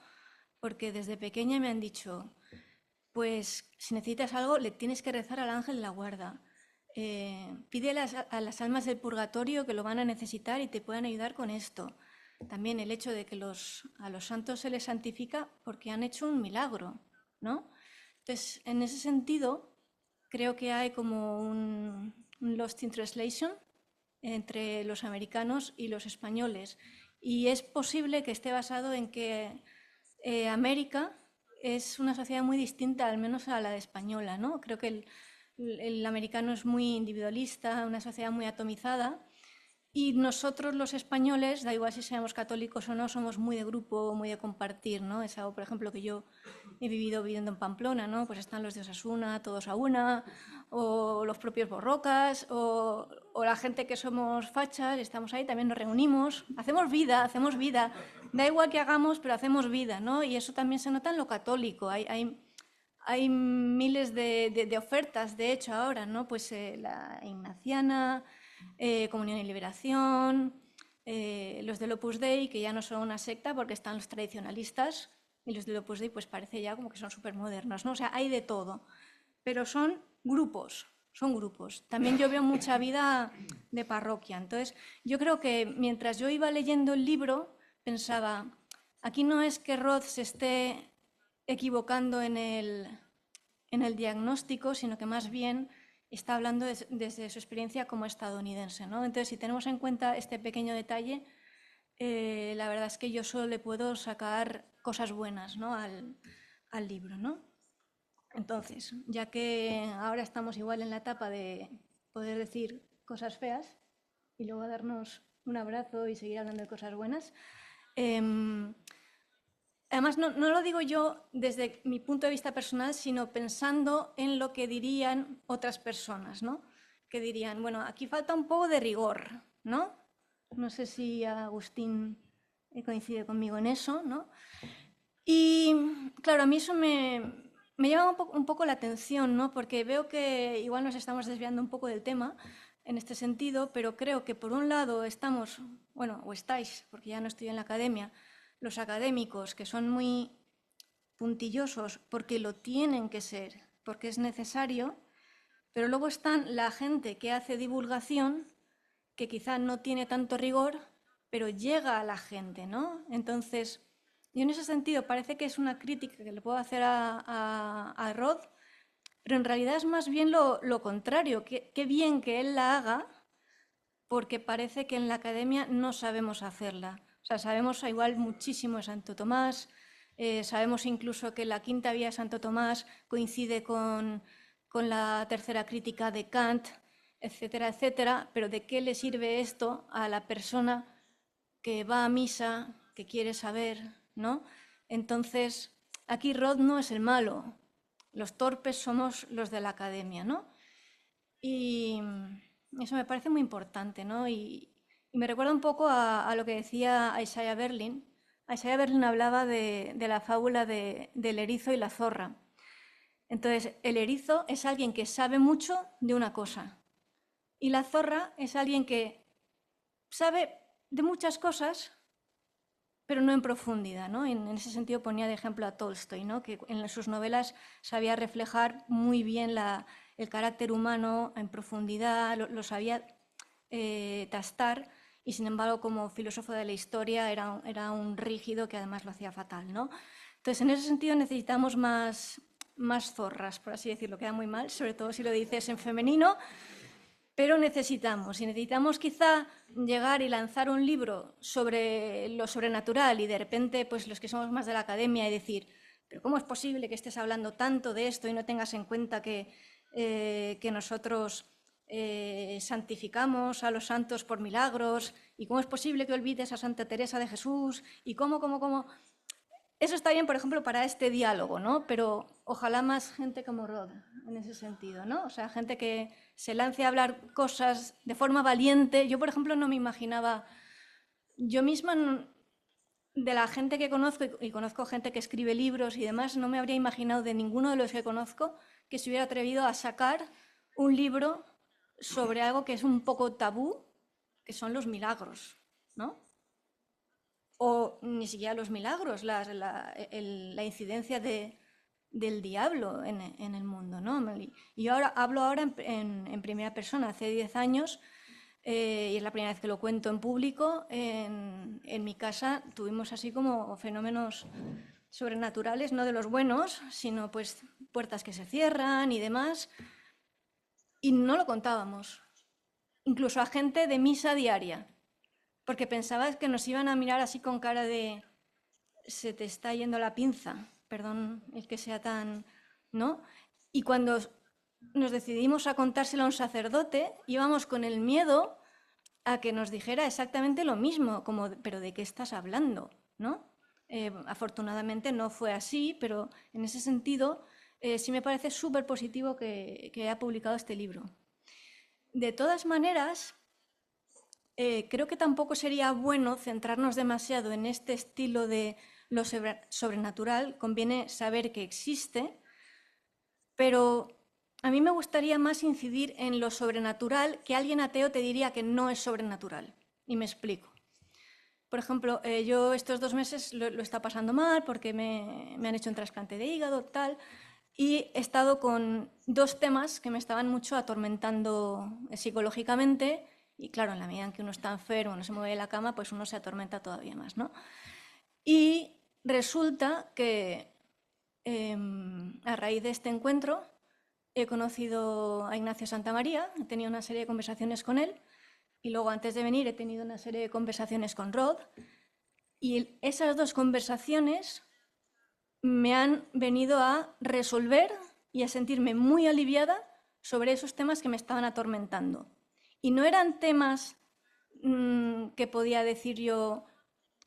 porque desde pequeña me han dicho, pues si necesitas algo le tienes que rezar al ángel de la guarda, pide a las almas del purgatorio que lo van a necesitar y te puedan ayudar con esto. También el hecho de que a los santos se les santifica porque han hecho un milagro, ¿no? Entonces, en ese sentido, creo que hay como un lost in translation entre los americanos y los españoles. Y es posible que esté basado en que América es una sociedad muy distinta, al menos a la de española, ¿no? Creo que el americano es muy individualista, una sociedad muy atomizada, y nosotros los españoles, da igual si seamos católicos o no, somos muy de grupo, muy de compartir, ¿no? Es algo, por ejemplo, que yo he vivido viviendo en Pamplona, ¿no? Pues están los de Osasuna, todos a una, o los propios borrocas, o la gente que somos fachas, estamos ahí, también nos reunimos, hacemos vida, da igual que hagamos, pero hacemos vida, ¿no? Y eso también se nota en lo católico, hay miles de ofertas, de hecho, ahora, ¿no? Pues la ignaciana, Comunión y Liberación, los del Opus Dei, que ya no son una secta porque están los tradicionalistas, y los del Opus Dei pues parece ya como que son súper modernos, ¿no? O sea, hay de todo, pero son grupos, son grupos. También yo veo mucha vida de parroquia, entonces yo creo que mientras yo iba leyendo el libro, pensaba, aquí no es que Roth se esté equivocando en el diagnóstico, sino que más bien está hablando desde su experiencia como estadounidense, ¿no? Entonces, si tenemos en cuenta este pequeño detalle, la verdad es que yo solo le puedo sacar cosas buenas, ¿no? al libro, ¿no? Entonces, ya que ahora estamos igual en la etapa de poder decir cosas feas y luego darnos un abrazo y seguir hablando de cosas buenas, además, no lo digo yo desde mi punto de vista personal, sino pensando en lo que dirían otras personas, ¿no? Que dirían, bueno, aquí falta un poco de rigor, ¿no? No sé si Agustín coincide conmigo en eso, ¿no? Y claro, a mí eso me llama un poco la atención, ¿no? Porque veo que igual nos estamos desviando un poco del tema en este sentido, pero creo que por un lado estamos, bueno, o estáis, porque ya no estoy en la academia, los académicos que son muy puntillosos porque lo tienen que ser, porque es necesario, pero luego están la gente que hace divulgación, que quizá no tiene tanto rigor, pero llega a la gente, ¿no? Entonces, yo en ese sentido parece que es una crítica que le puedo hacer a Roth, pero en realidad es más bien lo contrario. Qué bien que él la haga, porque parece que en la academia no sabemos hacerla. O sea, sabemos igual muchísimo de Santo Tomás, sabemos incluso que la quinta vía de Santo Tomás coincide con la tercera crítica de Kant, etcétera, etcétera, pero ¿de qué le sirve esto a la persona que va a misa, que quiere saber, ¿no? Entonces, aquí Rod no es el malo, los torpes somos los de la academia, ¿no? Y eso me parece muy importante, ¿no? Y me recuerda un poco a lo que decía Isaiah Berlin. Isaiah Berlin hablaba de la fábula del erizo y la zorra. Entonces, el erizo es alguien que sabe mucho de una cosa y la zorra es alguien que sabe de muchas cosas, pero no en profundidad, ¿no? En ese sentido ponía de ejemplo a Tolstoy, ¿no? Que en sus novelas sabía reflejar muy bien el carácter humano en profundidad, lo sabía tastar, y sin embargo como filósofo de la historia era un rígido que además lo hacía fatal, ¿no? Entonces, en ese sentido necesitamos más zorras, por así decirlo, queda muy mal, sobre todo si lo dices en femenino, pero necesitamos quizá llegar y lanzar un libro sobre lo sobrenatural y de repente pues los que somos más de la academia y decir, pero ¿cómo es posible que estés hablando tanto de esto y no tengas en cuenta que nosotros santificamos a los santos por milagros? ¿Y cómo es posible que olvides a Santa Teresa de Jesús? ¿Y cómo? Eso está bien, por ejemplo, para este diálogo, ¿no? Pero ojalá más gente como Rod, en ese sentido, ¿no? O sea, gente que se lance a hablar cosas de forma valiente. Yo, por ejemplo, no me imaginaba, yo misma, de la gente que conozco, y conozco gente que escribe libros y demás, no me habría imaginado de ninguno de los que conozco que se hubiera atrevido a sacar un libro sobre algo que es un poco tabú, que son los milagros, ¿no? O ni siquiera los milagros, la incidencia del diablo en el mundo, ¿no? Y yo hablo ahora en primera persona. Hace 10 años, y es la primera vez que lo cuento en público, en mi casa tuvimos así como fenómenos sobrenaturales, no de los buenos, sino pues puertas que se cierran y demás, y no lo contábamos, incluso a gente de misa diaria, porque pensabas que nos iban a mirar así con cara de se te está yendo la pinza, perdón el que sea tan, ¿no? Y cuando nos decidimos a contárselo a un sacerdote, íbamos con el miedo a que nos dijera exactamente lo mismo, como, pero ¿de qué estás hablando? ¿No? Afortunadamente no fue así, pero en ese sentido sí me parece súper positivo que haya publicado este libro. De todas maneras, creo que tampoco sería bueno centrarnos demasiado en este estilo de lo sobrenatural. Conviene saber que existe, pero a mí me gustaría más incidir en lo sobrenatural, que alguien ateo te diría que no es sobrenatural. Y me explico. Por ejemplo, yo estos 2 meses lo he estado pasando mal porque me han hecho un trasplante de hígado, tal, y he estado con 2 temas que me estaban mucho atormentando psicológicamente. Y claro, en la medida en que uno está enfermo, no se mueve de la cama, pues uno se atormenta todavía más, ¿no? Y resulta que a raíz de este encuentro he conocido a Ignacio Santamaría, he tenido una serie de conversaciones con él, y luego antes de venir he tenido una serie de conversaciones con Rod, y esas 2 conversaciones me han venido a resolver y a sentirme muy aliviada sobre esos temas que me estaban atormentando. Y no eran temas que podía decir yo,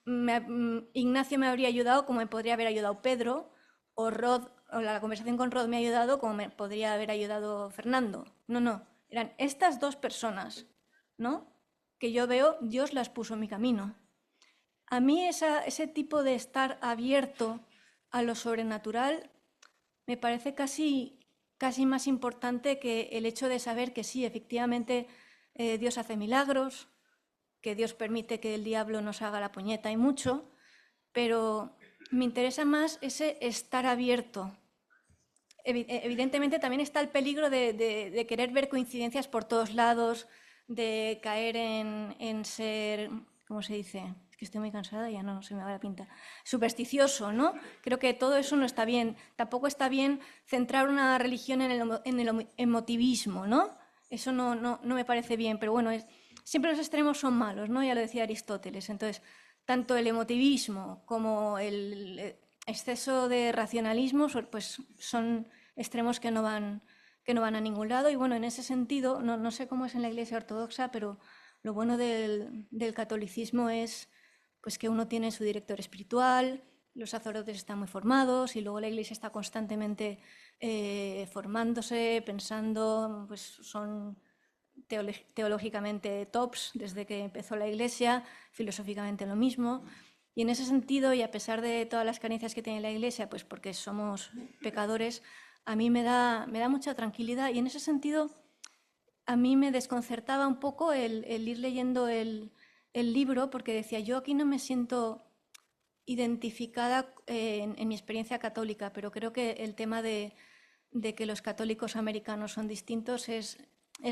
Ignacio me habría ayudado como me podría haber ayudado Pedro, o Rod, o la conversación con Rod me ha ayudado como me podría haber ayudado Fernando. No, eran estas 2 personas, ¿no? Que yo veo, Dios las puso en mi camino. A mí ese tipo de estar abierto a lo sobrenatural me parece casi más importante que el hecho de saber que sí, efectivamente, Dios hace milagros, que Dios permite que el diablo nos haga la puñeta y mucho, pero me interesa más ese estar abierto. Evidentemente también está el peligro de querer ver coincidencias por todos lados, de caer en ser, ¿cómo se dice? Es que estoy muy cansada, ya no se me va la pinta, supersticioso, ¿no? Creo que todo eso no está bien. Tampoco está bien centrar una religión en el emotivismo, ¿no? Eso no me parece bien, pero bueno, siempre los extremos son malos, ¿no? Ya lo decía Aristóteles. Entonces, tanto el emotivismo como el exceso de racionalismo, pues son extremos que no van a ningún lado. Y bueno, en ese sentido, no sé cómo es en la Iglesia Ortodoxa, pero lo bueno del catolicismo es pues, que uno tiene su director espiritual, los sacerdotes están muy formados y luego la Iglesia está constantemente formándose, pensando, pues son teológicamente tops desde que empezó la Iglesia, filosóficamente lo mismo. Y en ese sentido, y a pesar de todas las carencias que tiene la Iglesia, pues porque somos pecadores, a mí me da mucha tranquilidad. Y en ese sentido, a mí me desconcertaba un poco el ir leyendo el libro, porque decía, yo aquí no me siento identificada en mi experiencia católica, pero creo que el tema de que los católicos americanos son distintos es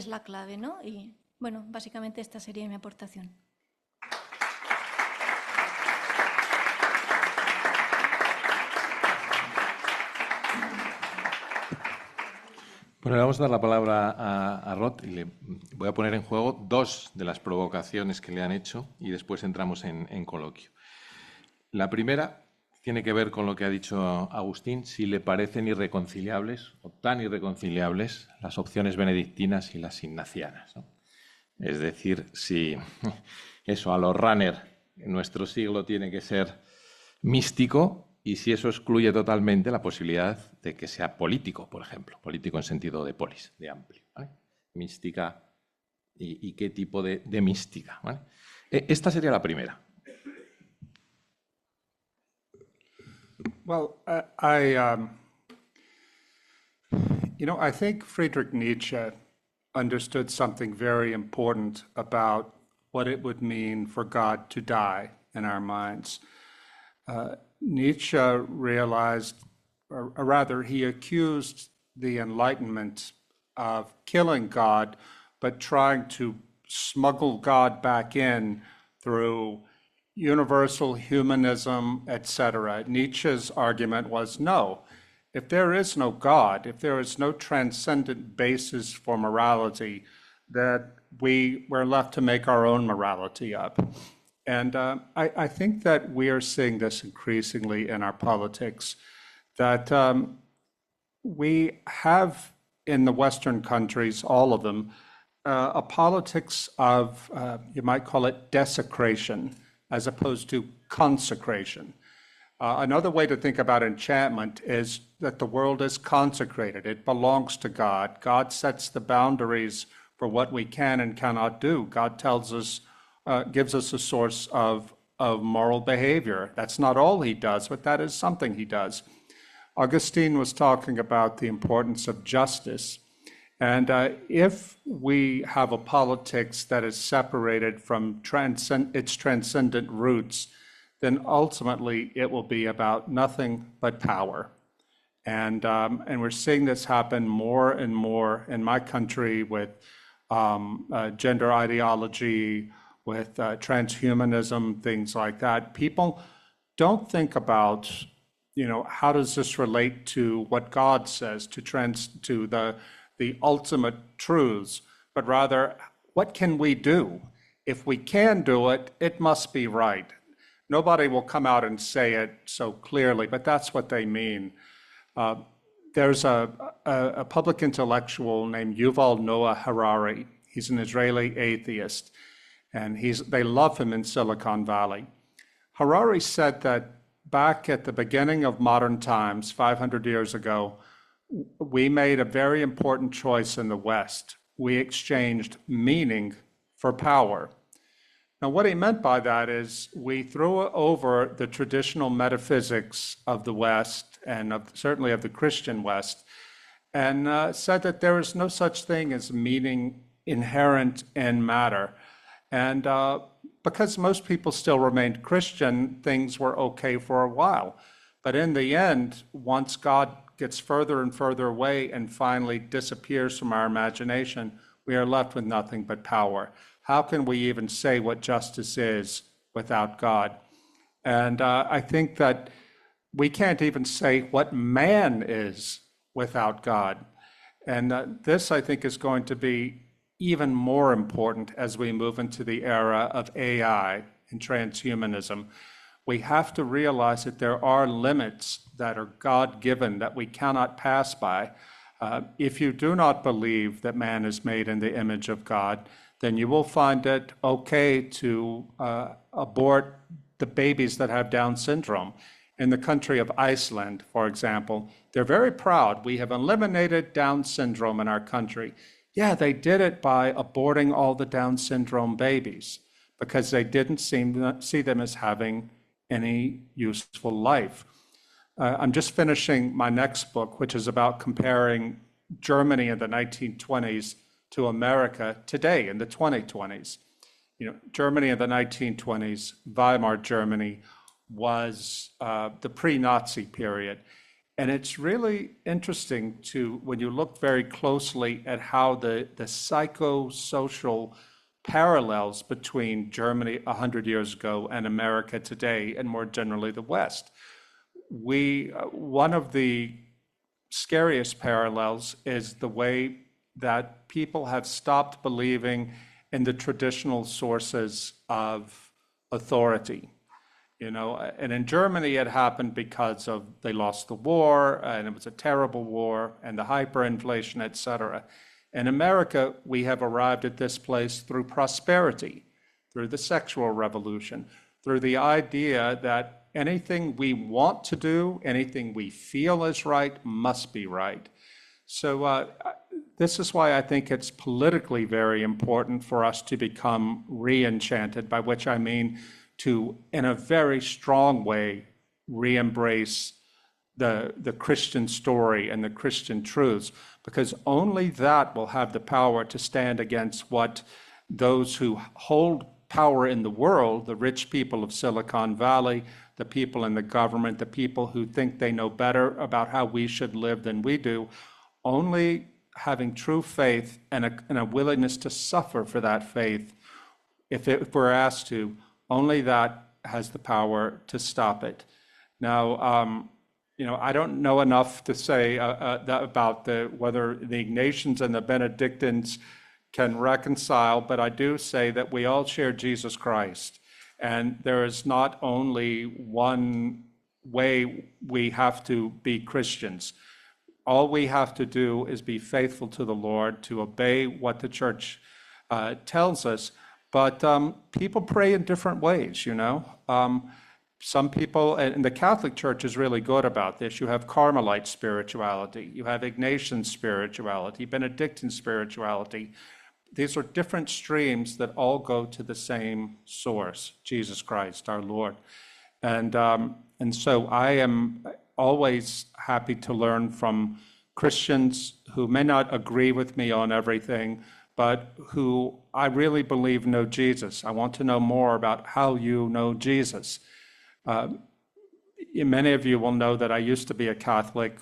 la clave, ¿no? Y bueno, básicamente esta sería mi aportación. Bueno, le vamos a dar la palabra a Rod y le voy a poner en juego dos de las provocaciones que le han hecho y después entramos en coloquio. La primera tiene que ver con lo que ha dicho Agustín, si le parecen irreconciliables o tan irreconciliables las opciones benedictinas y las ignacianas, ¿no? Es decir, si eso a los runner en nuestro siglo tiene que ser místico y si eso excluye totalmente la posibilidad de que sea político, por ejemplo, político en sentido de polis, de amplio, ¿vale? Mística y qué tipo de mística, ¿vale? Esta sería la primera. Well, I think Friedrich Nietzsche understood something very important about what it would mean for God to die in our minds. Nietzsche realized, or rather, he accused the Enlightenment of killing God, but trying to smuggle God back in through universal humanism, etc. Nietzsche's argument was no. If there is no God, if there is no transcendent basis for morality, that we're left to make our own morality up. And I think that we are seeing this increasingly in our politics, that we have in the Western countries, all of them, a politics of, you might call it desecration, as opposed to consecration. Another way to think about enchantment is that the world is consecrated. It belongs to God. God sets the boundaries for what we can and cannot do. God tells us, gives us a source of moral behavior. That's not all he does, but that is something he does. Augustine was talking about the importance of justice. And if we have a politics that is separated from its transcendent roots, then ultimately it will be about nothing but power. And we're seeing this happen more and more in my country with gender ideology, with transhumanism, things like that. People don't think about, how does this relate to what God says, to the ultimate truths, but rather, what can we do? If we can do it, it must be right. Nobody will come out and say it so clearly, but that's what they mean. There's a public intellectual named Yuval Noah Harari. He's an Israeli atheist, and they love him in Silicon Valley. Harari said that back at the beginning of modern times, 500 years ago, we made a very important choice in the West. We exchanged meaning for power. Now, what he meant by that is we threw over the traditional metaphysics of the West and certainly of the Christian West, and said that there is no such thing as meaning inherent in matter. And because most people still remained Christian, things were okay for a while. But in the end, once God gets further and further away and finally disappears from our imagination, we are left with nothing but power. How can we even say what justice is without God. And I think that we can't even say what man is without God. And this, I think, is going to be even more important as we move into the era of AI and transhumanism. We have to realize that there are limits that are God-given that we cannot pass by. If you do not believe that man is made in the image of God, then you will find it okay to abort the babies that have Down syndrome. In the country of Iceland, for example, they're very proud. We have eliminated Down syndrome in our country. Yeah, they did it by aborting all the Down syndrome babies because they didn't see them as having any useful life. I'm just finishing my next book, which is about comparing Germany in the 1920s to America today in the 2020s. You know, Germany in the 1920s, Weimar Germany, was the pre-Nazi period. And it's really interesting when you look very closely at how the psychosocial parallels between Germany 100 years ago and America today, and more generally the West. One of the scariest parallels is the way that people have stopped believing in the traditional sources of authority. You know, and in Germany it happened because they lost the war, and it was a terrible war, and the hyperinflation, et cetera. In America, we have arrived at this place through prosperity, through the sexual revolution, through the idea that anything we want to do, anything we feel is right, must be right. So this is why I think it's politically very important for us to become re-enchanted, by which I mean to, in a very strong way, re-embrace the Christian story and the Christian truths, because only that will have the power to stand against what those who hold power in the world, the rich people of Silicon Valley, the people in the government, the people who think they know better about how we should live than we do, only having true faith and a willingness to suffer for that faith, if we're asked to, only that has the power to stop it. Now, you know, I don't know enough to say about whether the Ignatians and the Benedictines can reconcile, but I do say that we all share Jesus Christ. And there is not only one way we have to be Christians. All we have to do is be faithful to the Lord, to obey what the church tells us. But people pray in different ways, you know. Some people, and the Catholic Church is really good about this. You have Carmelite spirituality, you have Ignatian spirituality, Benedictine spirituality. These are different streams that all go to the same source, Jesus Christ, our Lord. And so I am always happy to learn from Christians who may not agree with me on everything, but who I really believe know Jesus. I want to know more about how you know Jesus. Many of you will know that I used to be a Catholic.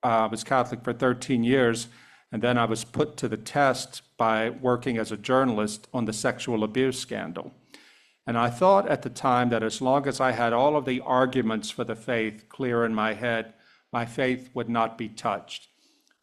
I was Catholic for 13 years, and then I was put to the test by working as a journalist on the sexual abuse scandal. And I thought at the time that as long as I had all of the arguments for the faith clear in my head, my faith would not be touched.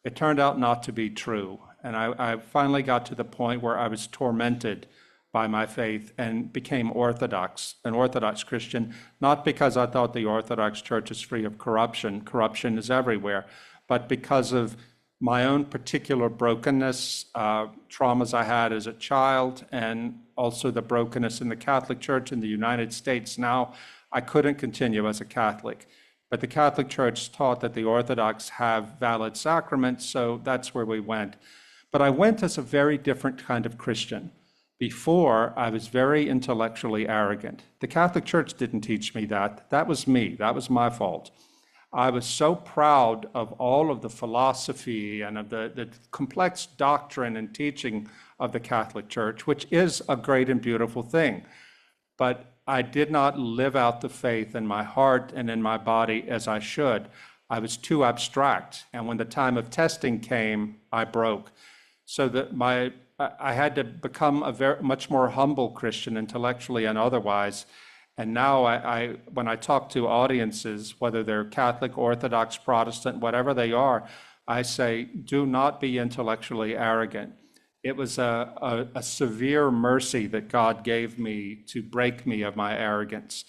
It turned out not to be true. And I finally got to the point where I was tormented by my faith and became Orthodox, an Orthodox Christian, not because I thought the Orthodox Church is free of corruption. Corruption is everywhere, but because of my own particular brokenness, traumas I had as a child, and also the brokenness in the Catholic Church in the United States. Now, I couldn't continue as a Catholic, but the Catholic Church taught that the Orthodox have valid sacraments, so that's where we went. But I went as a very different kind of Christian. Before, I was very intellectually arrogant. The Catholic Church didn't teach me that. That was me. That was my fault. I was so proud of all of the philosophy and of the complex doctrine and teaching of the Catholic Church, which is a great and beautiful thing. But I did not live out the faith in my heart and in my body as I should. I was too abstract. And when the time of testing came, I broke. So that I had to become a much more humble Christian, intellectually and otherwise. And now when I talk to audiences, whether they're Catholic, Orthodox, Protestant, whatever they are, I say, do not be intellectually arrogant. It was a severe mercy that God gave me to break me of my arrogance.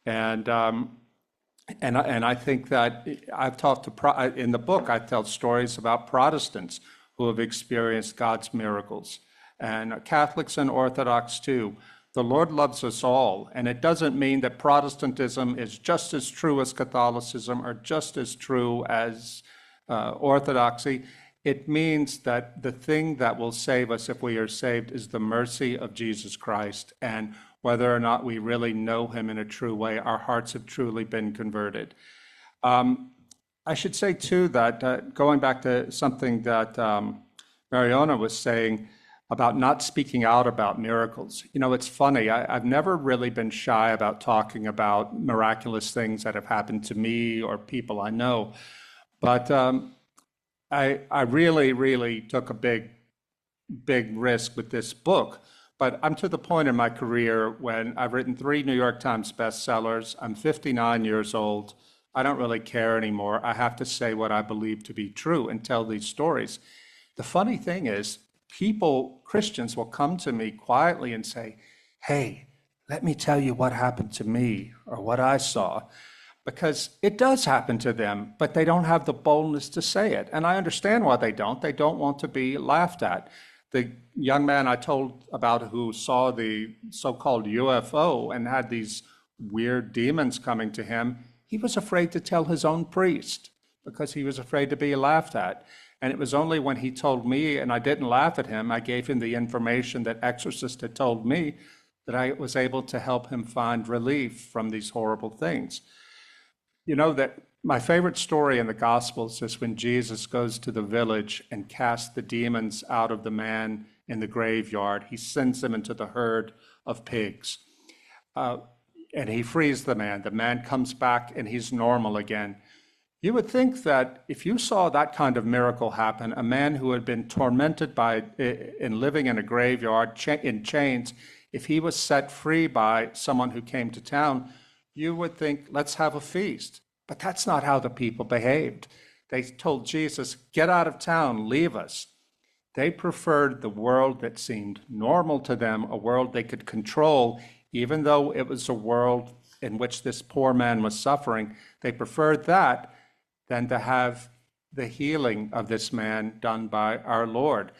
And I think that I've talked to, in the book, I tell stories about Protestants who have experienced God's miracles, and Catholics and Orthodox too. The Lord loves us all, and it doesn't mean that Protestantism is just as true as Catholicism or just as true as Orthodoxy. It means that the thing that will save us if we are saved is the mercy of Jesus Christ, and whether or not we really know him in a true way, our hearts have truly been converted. I should say too that going back to something that Mariona was saying about not speaking out about miracles. You know, it's funny, I've never really been shy about talking about miraculous things that have happened to me or people I know. But I really took a big risk with this book. But I'm to the point in my career when I've written 3 New York Times bestsellers. I'm 59 years old. I don't really care anymore. I have to say what I believe to be true and tell these stories. The funny thing is, Christians will come to me quietly and say, hey, let me tell you what happened to me or what I saw. Because it does happen to them, but they don't have the boldness to say it. And I understand why they don't. They don't want to be laughed at. The young man I told about who saw the so-called UFO and had these weird demons coming to him, he was afraid to tell his own priest because he was afraid to be laughed at. And it was only when he told me, and I didn't laugh at him, I gave him the information that exorcist had told me, that I was able to help him find relief from these horrible things. You know that my favorite story in the Gospels is when Jesus goes to the village and casts the demons out of the man in the graveyard. He sends them into the herd of pigs. And he frees the man. The man comes back and he's normal again. You would think that if you saw that kind of miracle happen, a man who had been tormented in living in a graveyard in chains, if he was set free by someone who came to town, you would think, let's have a feast. But that's not how the people behaved. They told Jesus, get out of town, leave us. They preferred the world that seemed normal to them, a world they could control, even though it was a world in which this poor man was suffering. They preferred that than to have the healing of this man done by our Lord.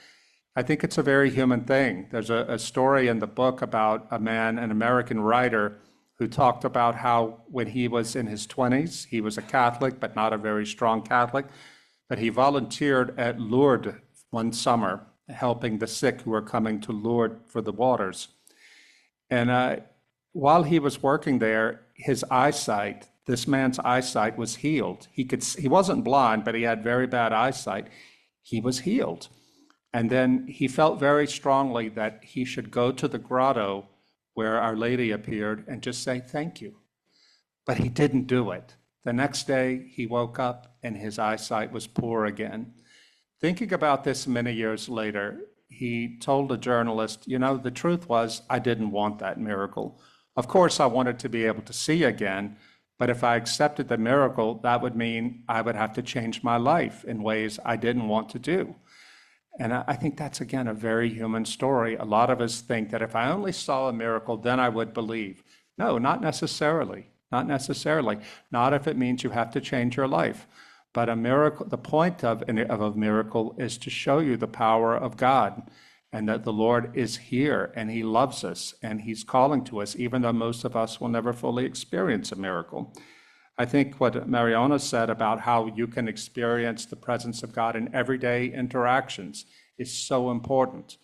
I think it's a very human thing. There's a story in the book about a man, an American writer, who talked about how when he was in his 20s, he was a Catholic, but not a very strong Catholic, but he volunteered at Lourdes one summer, helping the sick who were coming to Lourdes for the waters. And while he was working there, his eyesight, this man's eyesight was healed. He wasn't blind, but he had very bad eyesight. He was healed. And then he felt very strongly that he should go to the grotto where Our Lady appeared and just say thank you. But he didn't do it. The next day he woke up and his eyesight was poor again. Thinking about this many years later, he told a journalist, you know, the truth was I didn't want that miracle. Of course, I wanted to be able to see again, but if I accepted the miracle, that would mean I would have to change my life in ways I didn't want to do. And I think that's, again, a very human story. A lot of us think that if I only saw a miracle, then I would believe. No, not necessarily. Not necessarily. Not if it means you have to change your life. But a miracle, the point of a miracle is to show you the power of God and that the Lord is here and he loves us and he's calling to us, even though most of us will never fully experience a miracle. I think what Mariona said about how you can experience the presence of God in everyday interactions is so important.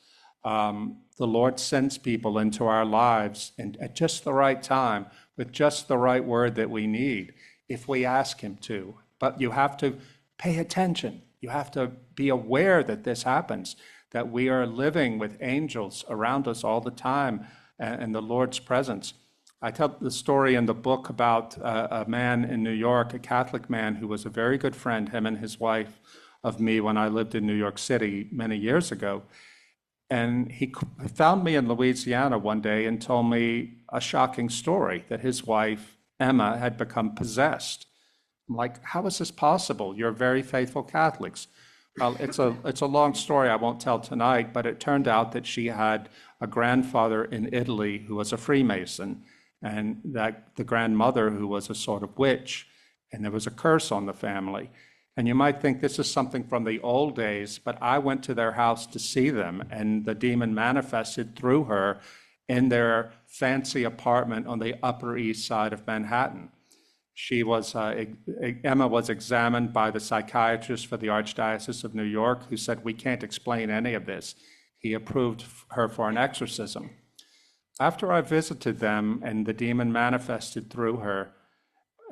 The Lord sends people into our lives and at just the right time, with just the right word that we need, if we ask him to. But you have to pay attention. You have to be aware that this happens, that we are living with angels around us all the time in the Lord's presence. I tell the story in the book about a man in New York, a Catholic man who was a very good friend, him and his wife, of me when I lived in New York City many years ago. And he found me in Louisiana one day and told me a shocking story that his wife, Emma, had become possessed. I'm like, how is this possible? You're very faithful Catholics. Well, it's a long story I won't tell tonight, but it turned out that she had a grandfather in Italy who was a Freemason, and that the grandmother who was a sort of witch, and there was a curse on the family. And you might think this is something from the old days, but I went to their house to see them, and the demon manifested through her in their fancy apartment on the Upper East Side of Manhattan. She was, Emma was examined by the psychiatrist for the Archdiocese of New York, who said, we can't explain any of this. He approved her for an exorcism. After I visited them and the demon manifested through her,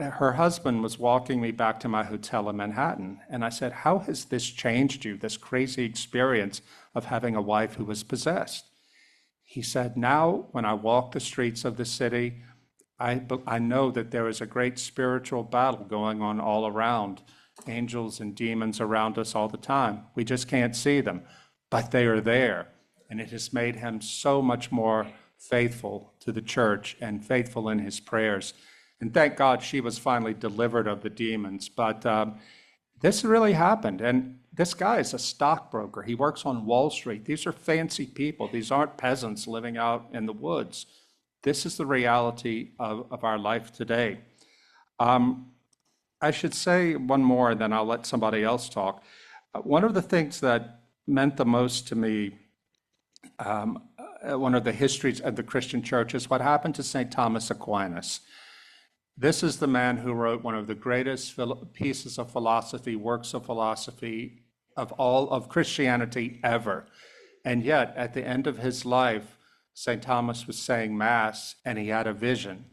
her husband was walking me back to my hotel in Manhattan. And I said, how has this changed you, this crazy experience of having a wife who was possessed? He said, now when I walk the streets of the city, I know that there is a great spiritual battle going on all around, angels and demons around us all the time. We just can't see them, but they are there. And it has made him so much more faithful to the church and faithful in his prayers. And thank God she was finally delivered of the demons. But this really happened. And this guy is a stockbroker. He works on Wall Street. These are fancy people. These aren't peasants living out in the woods. This is the reality of our life today. I should say one more, and then I'll let somebody else talk. One of the things that meant the most to me, one of the histories of the Christian church, is what happened to St. Thomas Aquinas. This is the man who wrote one of the greatest pieces of philosophy, works of philosophy of all of Christianity ever. And yet, at the end of his life, St. Thomas was saying Mass, and he had a vision.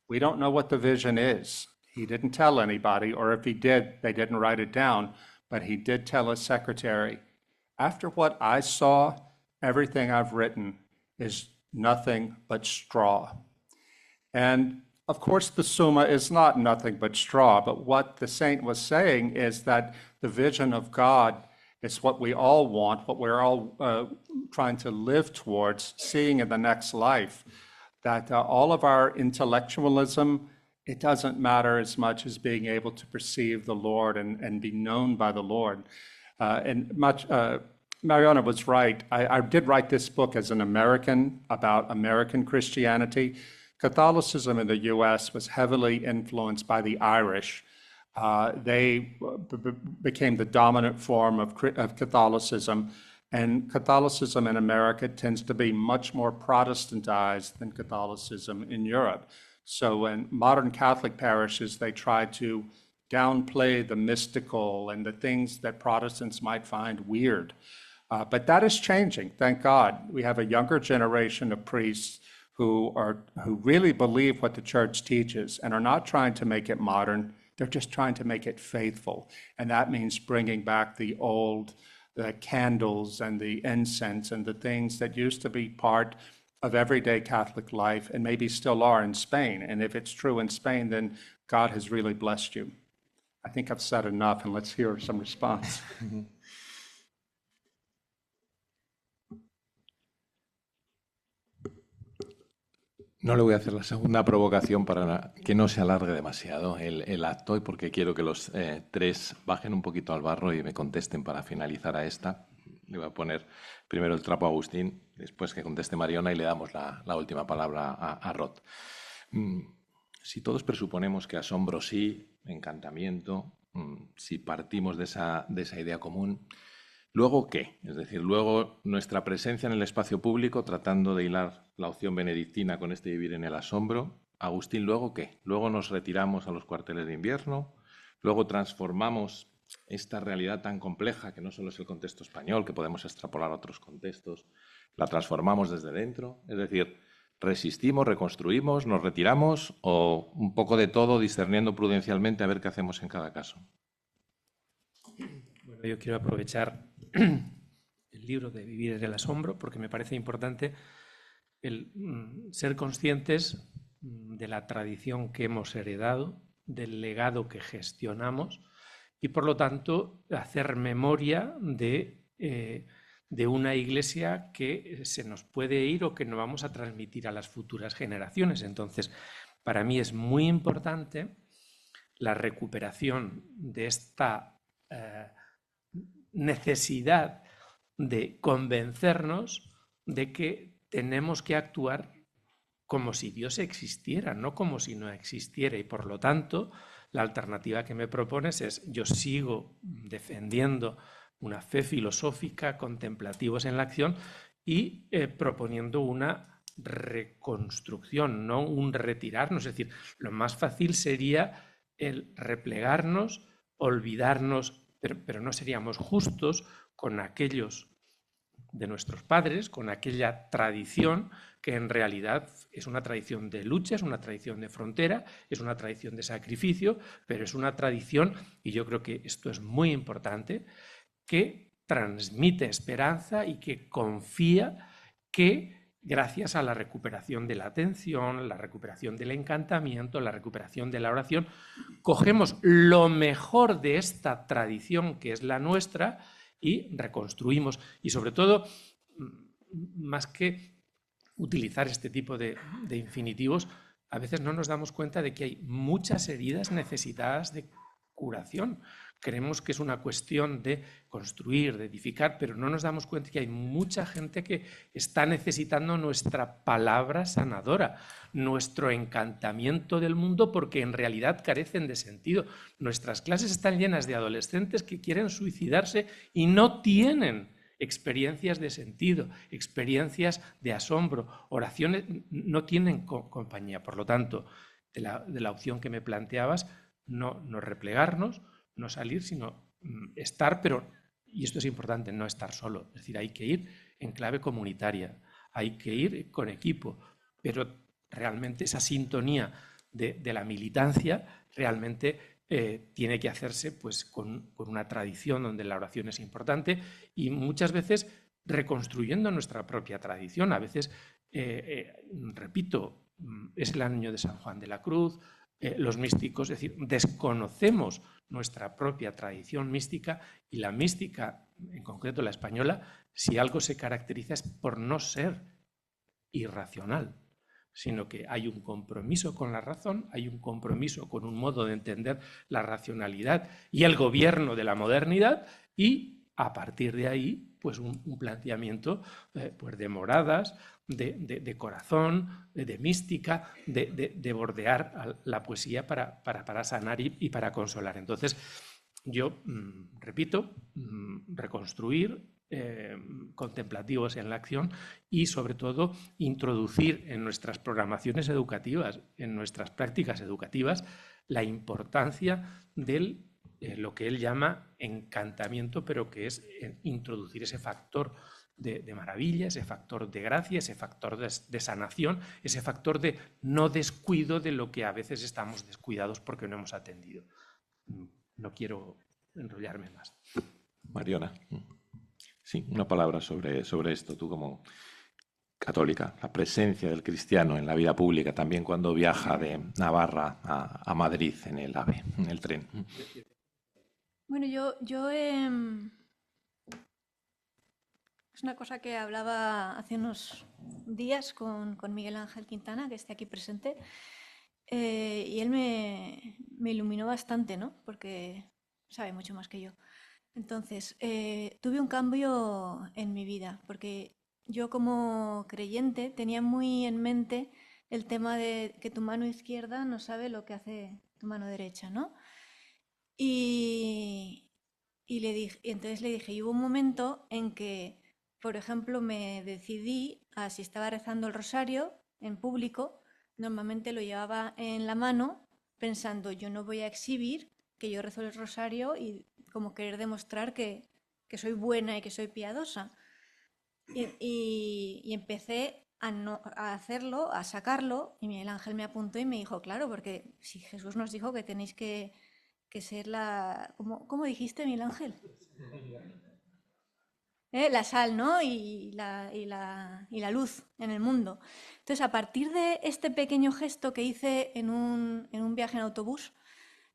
We don't know what the vision is. He didn't tell anybody, or if he did, they didn't write it down, but he did tell his secretary, after what I saw, everything I've written is nothing but straw. And of course, the Summa is not nothing but straw, but what the saint was saying is that the vision of God is what we all want, what we're all trying to live towards, seeing in the next life, that all of our intellectualism, it doesn't matter as much as being able to perceive the Lord and be known by the Lord. Mariana was right. I did write this book as an American about American Christianity. Catholicism in the US was heavily influenced by the Irish. They became the dominant form of Catholicism, and Catholicism in America tends to be much more Protestantized than Catholicism in Europe. So in modern Catholic parishes, they try to downplay the mystical and the things that Protestants might find weird. But that is changing, thank God. We have a younger generation of priests who really believe what the church teaches and are not trying to make it modern. They're just trying to make it faithful. And that means bringing back the old, the candles and the incense and the things that used to be part of everyday Catholic life and maybe still are in Spain. And if it's true in Spain, then God has really blessed you. I think I've said enough, and let's hear some response. No le voy a hacer la segunda provocación para que no se alargue demasiado el acto y porque quiero que los tres bajen un poquito al barro y me contesten para finalizar a esta. Le voy a poner primero el trapo a Agustín, después que conteste Mariona y le damos la última palabra a Rod. Si todos presuponemos que asombro sí, encantamiento, si partimos de esa idea común, ¿luego qué? Es decir, luego nuestra presencia en el espacio público tratando de hilar la opción benedictina con este vivir en el asombro. Agustín, ¿luego qué? Luego nos retiramos a los cuarteles de invierno, luego transformamos esta realidad tan compleja que no solo es el contexto español, que podemos extrapolar a otros contextos, la transformamos desde dentro. Es decir, resistimos, reconstruimos, nos retiramos o un poco de todo discerniendo prudencialmente a ver qué hacemos en cada caso. Bueno, yo quiero aprovechar el libro de Vivir en el asombro porque me parece importante el ser conscientes de la tradición que hemos heredado, del legado que gestionamos y por lo tanto hacer memoria de de una iglesia que se nos puede ir o que no vamos a transmitir a las futuras generaciones. Entonces, para mí es muy importante la recuperación de esta necesidad de convencernos de que tenemos que actuar como si Dios existiera, no como si no existiera. Y por lo tanto, la alternativa que me propones es: yo sigo defendiendo una fe filosófica, contemplativos en la acción, y proponiendo una reconstrucción, no un retirarnos. Es decir, lo más fácil sería el replegarnos, olvidarnos, pero no seríamos justos con aquellos de nuestros padres, con aquella tradición que en realidad es una tradición de lucha, es una tradición de frontera, es una tradición de sacrificio, pero es una tradición, y yo creo que esto es muy importante, que transmite esperanza y que confía que gracias a la recuperación de la atención, la recuperación del encantamiento, la recuperación de la oración, cogemos lo mejor de esta tradición que es la nuestra y reconstruimos. Y sobre todo, más que utilizar este tipo de infinitivos, a veces no nos damos cuenta de que hay muchas heridas necesitadas de curación. Creemos que es una cuestión de construir, de edificar, pero no nos damos cuenta que hay mucha gente que está necesitando nuestra palabra sanadora, nuestro encantamiento del mundo, porque en realidad carecen de sentido. Nuestras clases están llenas de adolescentes que quieren suicidarse y no tienen experiencias de sentido, experiencias de asombro, oraciones, no tienen compañía. Por lo tanto, de la opción que me planteabas, no replegarnos, no salir, sino estar, pero, y esto es importante, no estar solo. Es decir, hay que ir en clave comunitaria, hay que ir con equipo, pero realmente esa sintonía de la militancia realmente tiene que hacerse pues, con una tradición donde la oración es importante y muchas veces reconstruyendo nuestra propia tradición. A veces, repito, es el año de San Juan de la Cruz, los místicos, es decir, desconocemos nuestra propia tradición mística, y la mística, en concreto la española, si algo se caracteriza es por no ser irracional, sino que hay un compromiso con la razón, hay un compromiso con un modo de entender la racionalidad y el gobierno de la modernidad, y a partir de ahí pues un planteamiento pues de moradas, de corazón, de mística, de bordear la poesía para sanar y para consolar. Entonces, yo repito, reconstruir, contemplativos en la acción, y sobre todo introducir en nuestras programaciones educativas, en nuestras prácticas educativas, la importancia de lo que él llama encantamiento, pero que es introducir ese factor de maravilla, ese factor de gracia, ese factor de sanación, ese factor de no descuido de lo que a veces estamos descuidados porque no hemos atendido. No quiero enrollarme más. Mariona. Sí, una palabra sobre esto. Tú como católica, la presencia del cristiano en la vida pública, también cuando viaja de Navarra a Madrid en el AVE, en el tren. Bueno, yo es una cosa que hablaba hace unos días con Miguel Ángel Quintana, que está aquí presente, y él me iluminó bastante, ¿no? Porque sabe mucho más que yo. Entonces, tuve un cambio en mi vida, porque yo como creyente tenía muy en mente el tema de que tu mano izquierda no sabe lo que hace tu mano derecha, ¿no? Y entonces le dije, y hubo un momento en que, por ejemplo, me decidí a si estaba rezando el rosario en público, normalmente lo llevaba en la mano pensando, yo no voy a exhibir que yo rezo el rosario y como querer demostrar que soy buena y que soy piadosa. Y empecé a hacerlo, a sacarlo, y Miguel Ángel me apuntó y me dijo, claro, porque si Jesús nos dijo que tenéis que ser la... ¿Cómo dijiste, Miguel Ángel? La sal, ¿no? Y la luz en el mundo. Entonces, a partir de este pequeño gesto que hice en un viaje en autobús,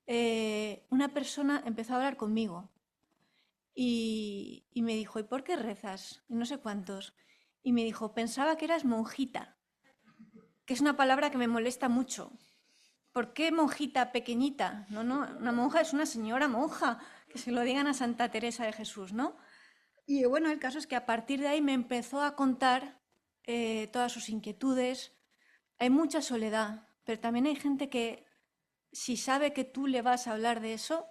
una persona empezó a hablar conmigo y me dijo, ¿y por qué rezas? Y no sé cuántos. Y me dijo, pensaba que eras monjita, que es una palabra que me molesta mucho. ¿Por qué monjita pequeñita? No, no, una monja es una señora monja, que se lo digan a Santa Teresa de Jesús, ¿no? Y bueno, el caso es que a partir de ahí me empezó a contar todas sus inquietudes. Hay mucha soledad, pero también hay gente que si sabe que tú le vas a hablar de eso,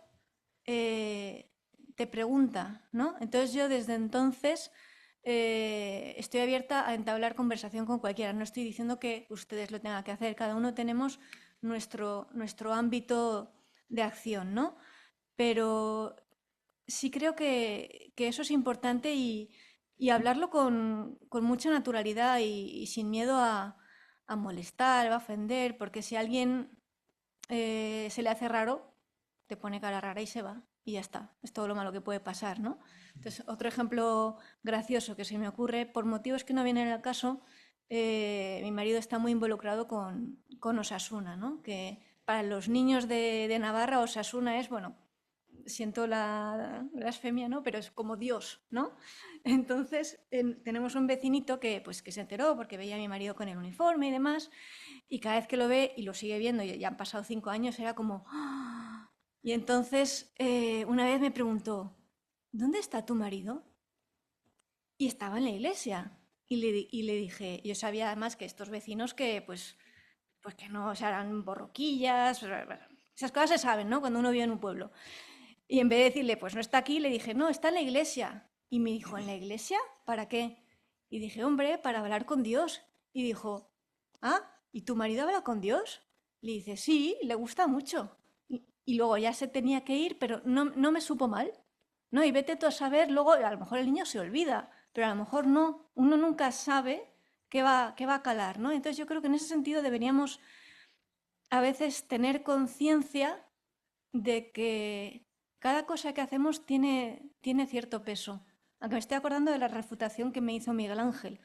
te pregunta, ¿no? Entonces yo desde entonces estoy abierta a entablar conversación con cualquiera. No estoy diciendo que ustedes lo tengan que hacer, cada uno tenemos nuestro ámbito de acción, ¿no? Pero sí creo que eso es importante y hablarlo con mucha naturalidad y sin miedo a molestar, a ofender, porque si a alguien se le hace raro, te pone cara rara y se va. Y ya está, es todo lo malo que puede pasar, ¿no? Entonces, otro ejemplo gracioso que se me ocurre, por motivos que no vienen al caso, mi marido está muy involucrado con Osasuna, ¿no? Que para los niños de Navarra, Osasuna es, bueno, siento la blasfemia, ¿no? Pero es como Dios, ¿no? Entonces, tenemos un vecinito pues, que se enteró porque veía a mi marido con el uniforme y demás, y cada vez que lo ve y lo sigue viendo, y ya han pasado 5 años, era como... ¡ah! Y entonces, una vez me preguntó, ¿dónde está tu marido? Y estaba en la iglesia. Y le dije, yo sabía además que estos vecinos que, pues que no se harán borroquillas, esas cosas se saben, ¿no? Cuando uno vive en un pueblo. Y en vez de decirle, pues no está aquí, le dije, no, está en la iglesia. Y me dijo, ¿en la iglesia? ¿Para qué? Y dije, hombre, para hablar con Dios. Y dijo, ah, ¿y tu marido habla con Dios? Le dice, sí, le gusta mucho. Y luego ya se tenía que ir, pero no me supo mal. No, y vete tú a saber, luego a lo mejor el niño se olvida, pero a lo mejor no. Uno nunca sabe qué va a calar, ¿no? Entonces yo creo que en ese sentido deberíamos a veces tener conciencia de que cada cosa que hacemos tiene cierto peso. Aunque me estoy acordando de la refutación que me hizo Miguel Ángel,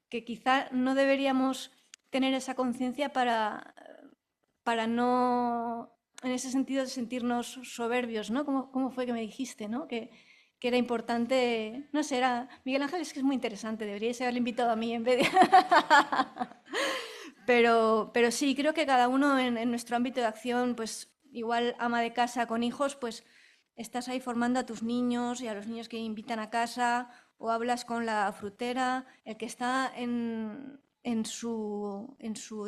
que quizá no deberíamos tener esa conciencia para no, en ese sentido, sentirnos soberbios, ¿no? ¿Cómo fue que me dijiste, ¿no? Que era importante, no sé, Miguel Ángel es que es muy interesante, deberíais haberle invitado a mí en vez de... Pero sí, creo que cada uno en nuestro ámbito de acción, pues igual ama de casa con hijos, pues estás ahí formando a tus niños y a los niños que invitan a casa, o hablas con la frutera, el que está en su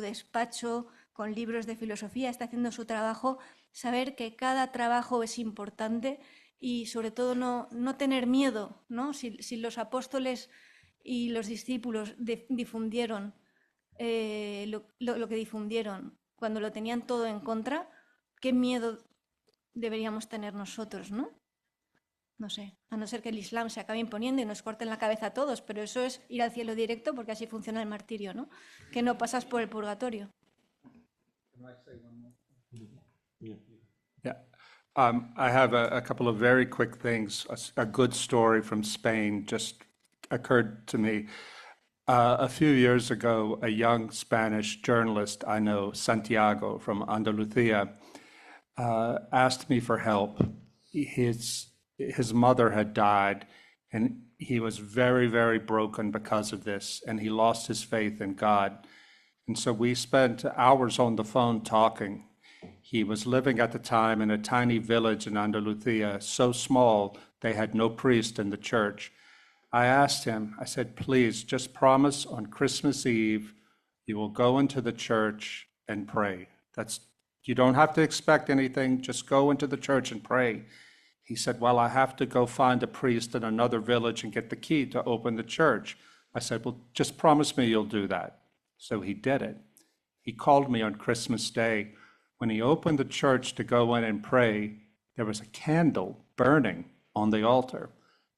despacho con libros de filosofía, está haciendo su trabajo, saber que cada trabajo es importante y sobre todo no tener miedo, ¿no? Si los apóstoles y los discípulos difundieron lo que difundieron cuando lo tenían todo en contra, qué miedo deberíamos tener nosotros, ¿no? No sé, a no ser que el Islam se acabe imponiendo y nos corten la cabeza a todos, pero eso es ir al cielo directo porque así funciona el martirio, ¿no? Que no pasas por el purgatorio. Yeah. I have a couple of very quick things. A good story from Spain just occurred to me. A few years ago, a young Spanish journalist I know, Santiago from Andalucía, asked me for help. His mother had died, and he was very, very broken because of this, and he lost his faith in God. And so we spent hours on the phone talking. He was living at the time in a tiny village in Andalucía, so small they had no priest in the church. I asked him, I said, please just promise on Christmas Eve you will go into the church and pray. You don't have to expect anything, just go into the church and pray. He said, well, I have to go find a priest in another village and get the key to open the church. I said, well, just promise me you'll do that. So he did it. He called me on Christmas Day. When he opened the church to go in and pray, there was a candle burning on the altar.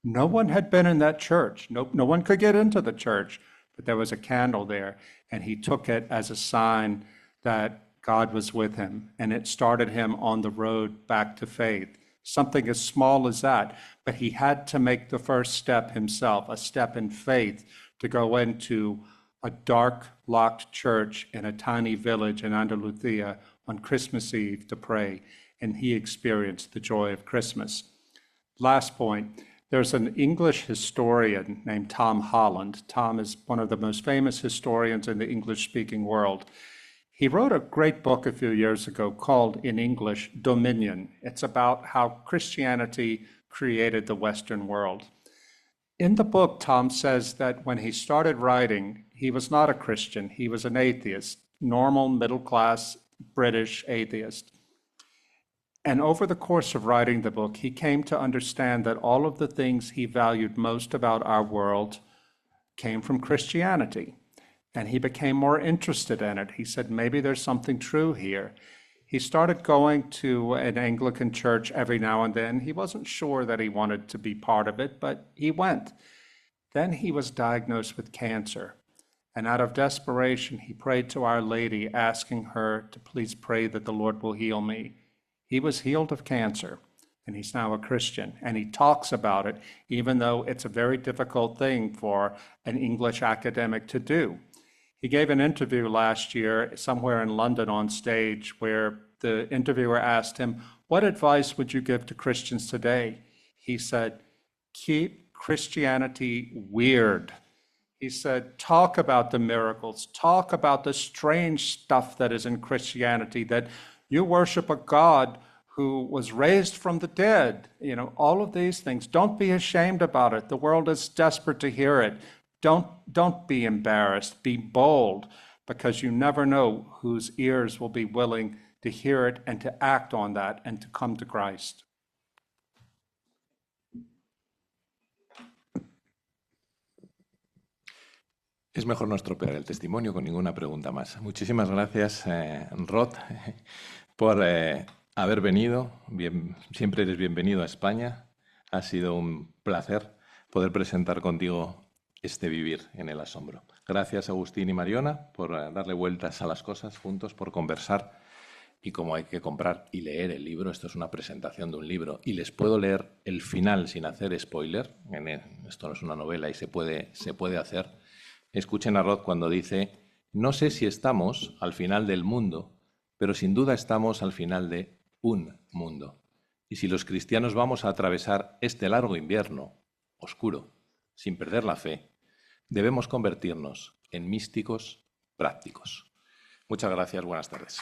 No one had been in that church. No one could get into the church, but there was a candle there, and he took it as a sign that God was with him, and it started him on the road back to faith. Something as small as that, but he had to make the first step himself, a step in faith to go into a dark, locked church in a tiny village in Andalucía on Christmas Eve to pray, and he experienced the joy of Christmas. Last point. There's an English historian named Tom Holland. Tom is one of the most famous historians in the English-speaking world. He wrote a great book a few years ago called, in English, Dominion. It's about how Christianity created the Western world. In the book, Tom says that when he started writing, he was not a Christian. He was an atheist, normal, middle-class, British atheist. And over the course of writing the book, he came to understand that all of the things he valued most about our world came from Christianity. And he became more interested in it. He said, maybe there's something true here. He started going to an Anglican church every now and then. He wasn't sure that he wanted to be part of it, but he went. Then he was diagnosed with cancer. And out of desperation, he prayed to Our Lady, asking her to please pray that the Lord will heal me. He was healed of cancer, and he's now a Christian. And he talks about it, even though it's a very difficult thing for an English academic to do. He gave an interview last year somewhere in London on stage where the interviewer asked him, what advice would you give to Christians today? He said, keep Christianity weird. He said, talk about the miracles, talk about the strange stuff that is in Christianity, that you worship a God who was raised from the dead, all of these things. Don't be ashamed about it. The world is desperate to hear it. Don't be embarrassed. Be bold, because you never know whose ears will be willing to hear it and to act on that and to come to Christ. Es mejor no estropear el testimonio con ninguna pregunta más. Muchísimas gracias, Rod, por haber venido. Siempre eres bienvenido a España. Ha sido un placer poder presentar contigo este Vivir en el Asombro. Gracias, Agustín y Mariona, por darle vueltas a las cosas juntos, por conversar. Y como hay que comprar y leer el libro, esto es una presentación de un libro, y les puedo leer el final sin hacer spoiler. Esto no es una novela y se puede hacer. Escuchen a Rod cuando dice, no sé si estamos al final del mundo, pero sin duda estamos al final de un mundo. Y si los cristianos vamos a atravesar este largo invierno, oscuro, sin perder la fe, debemos convertirnos en místicos prácticos. Muchas gracias, buenas tardes.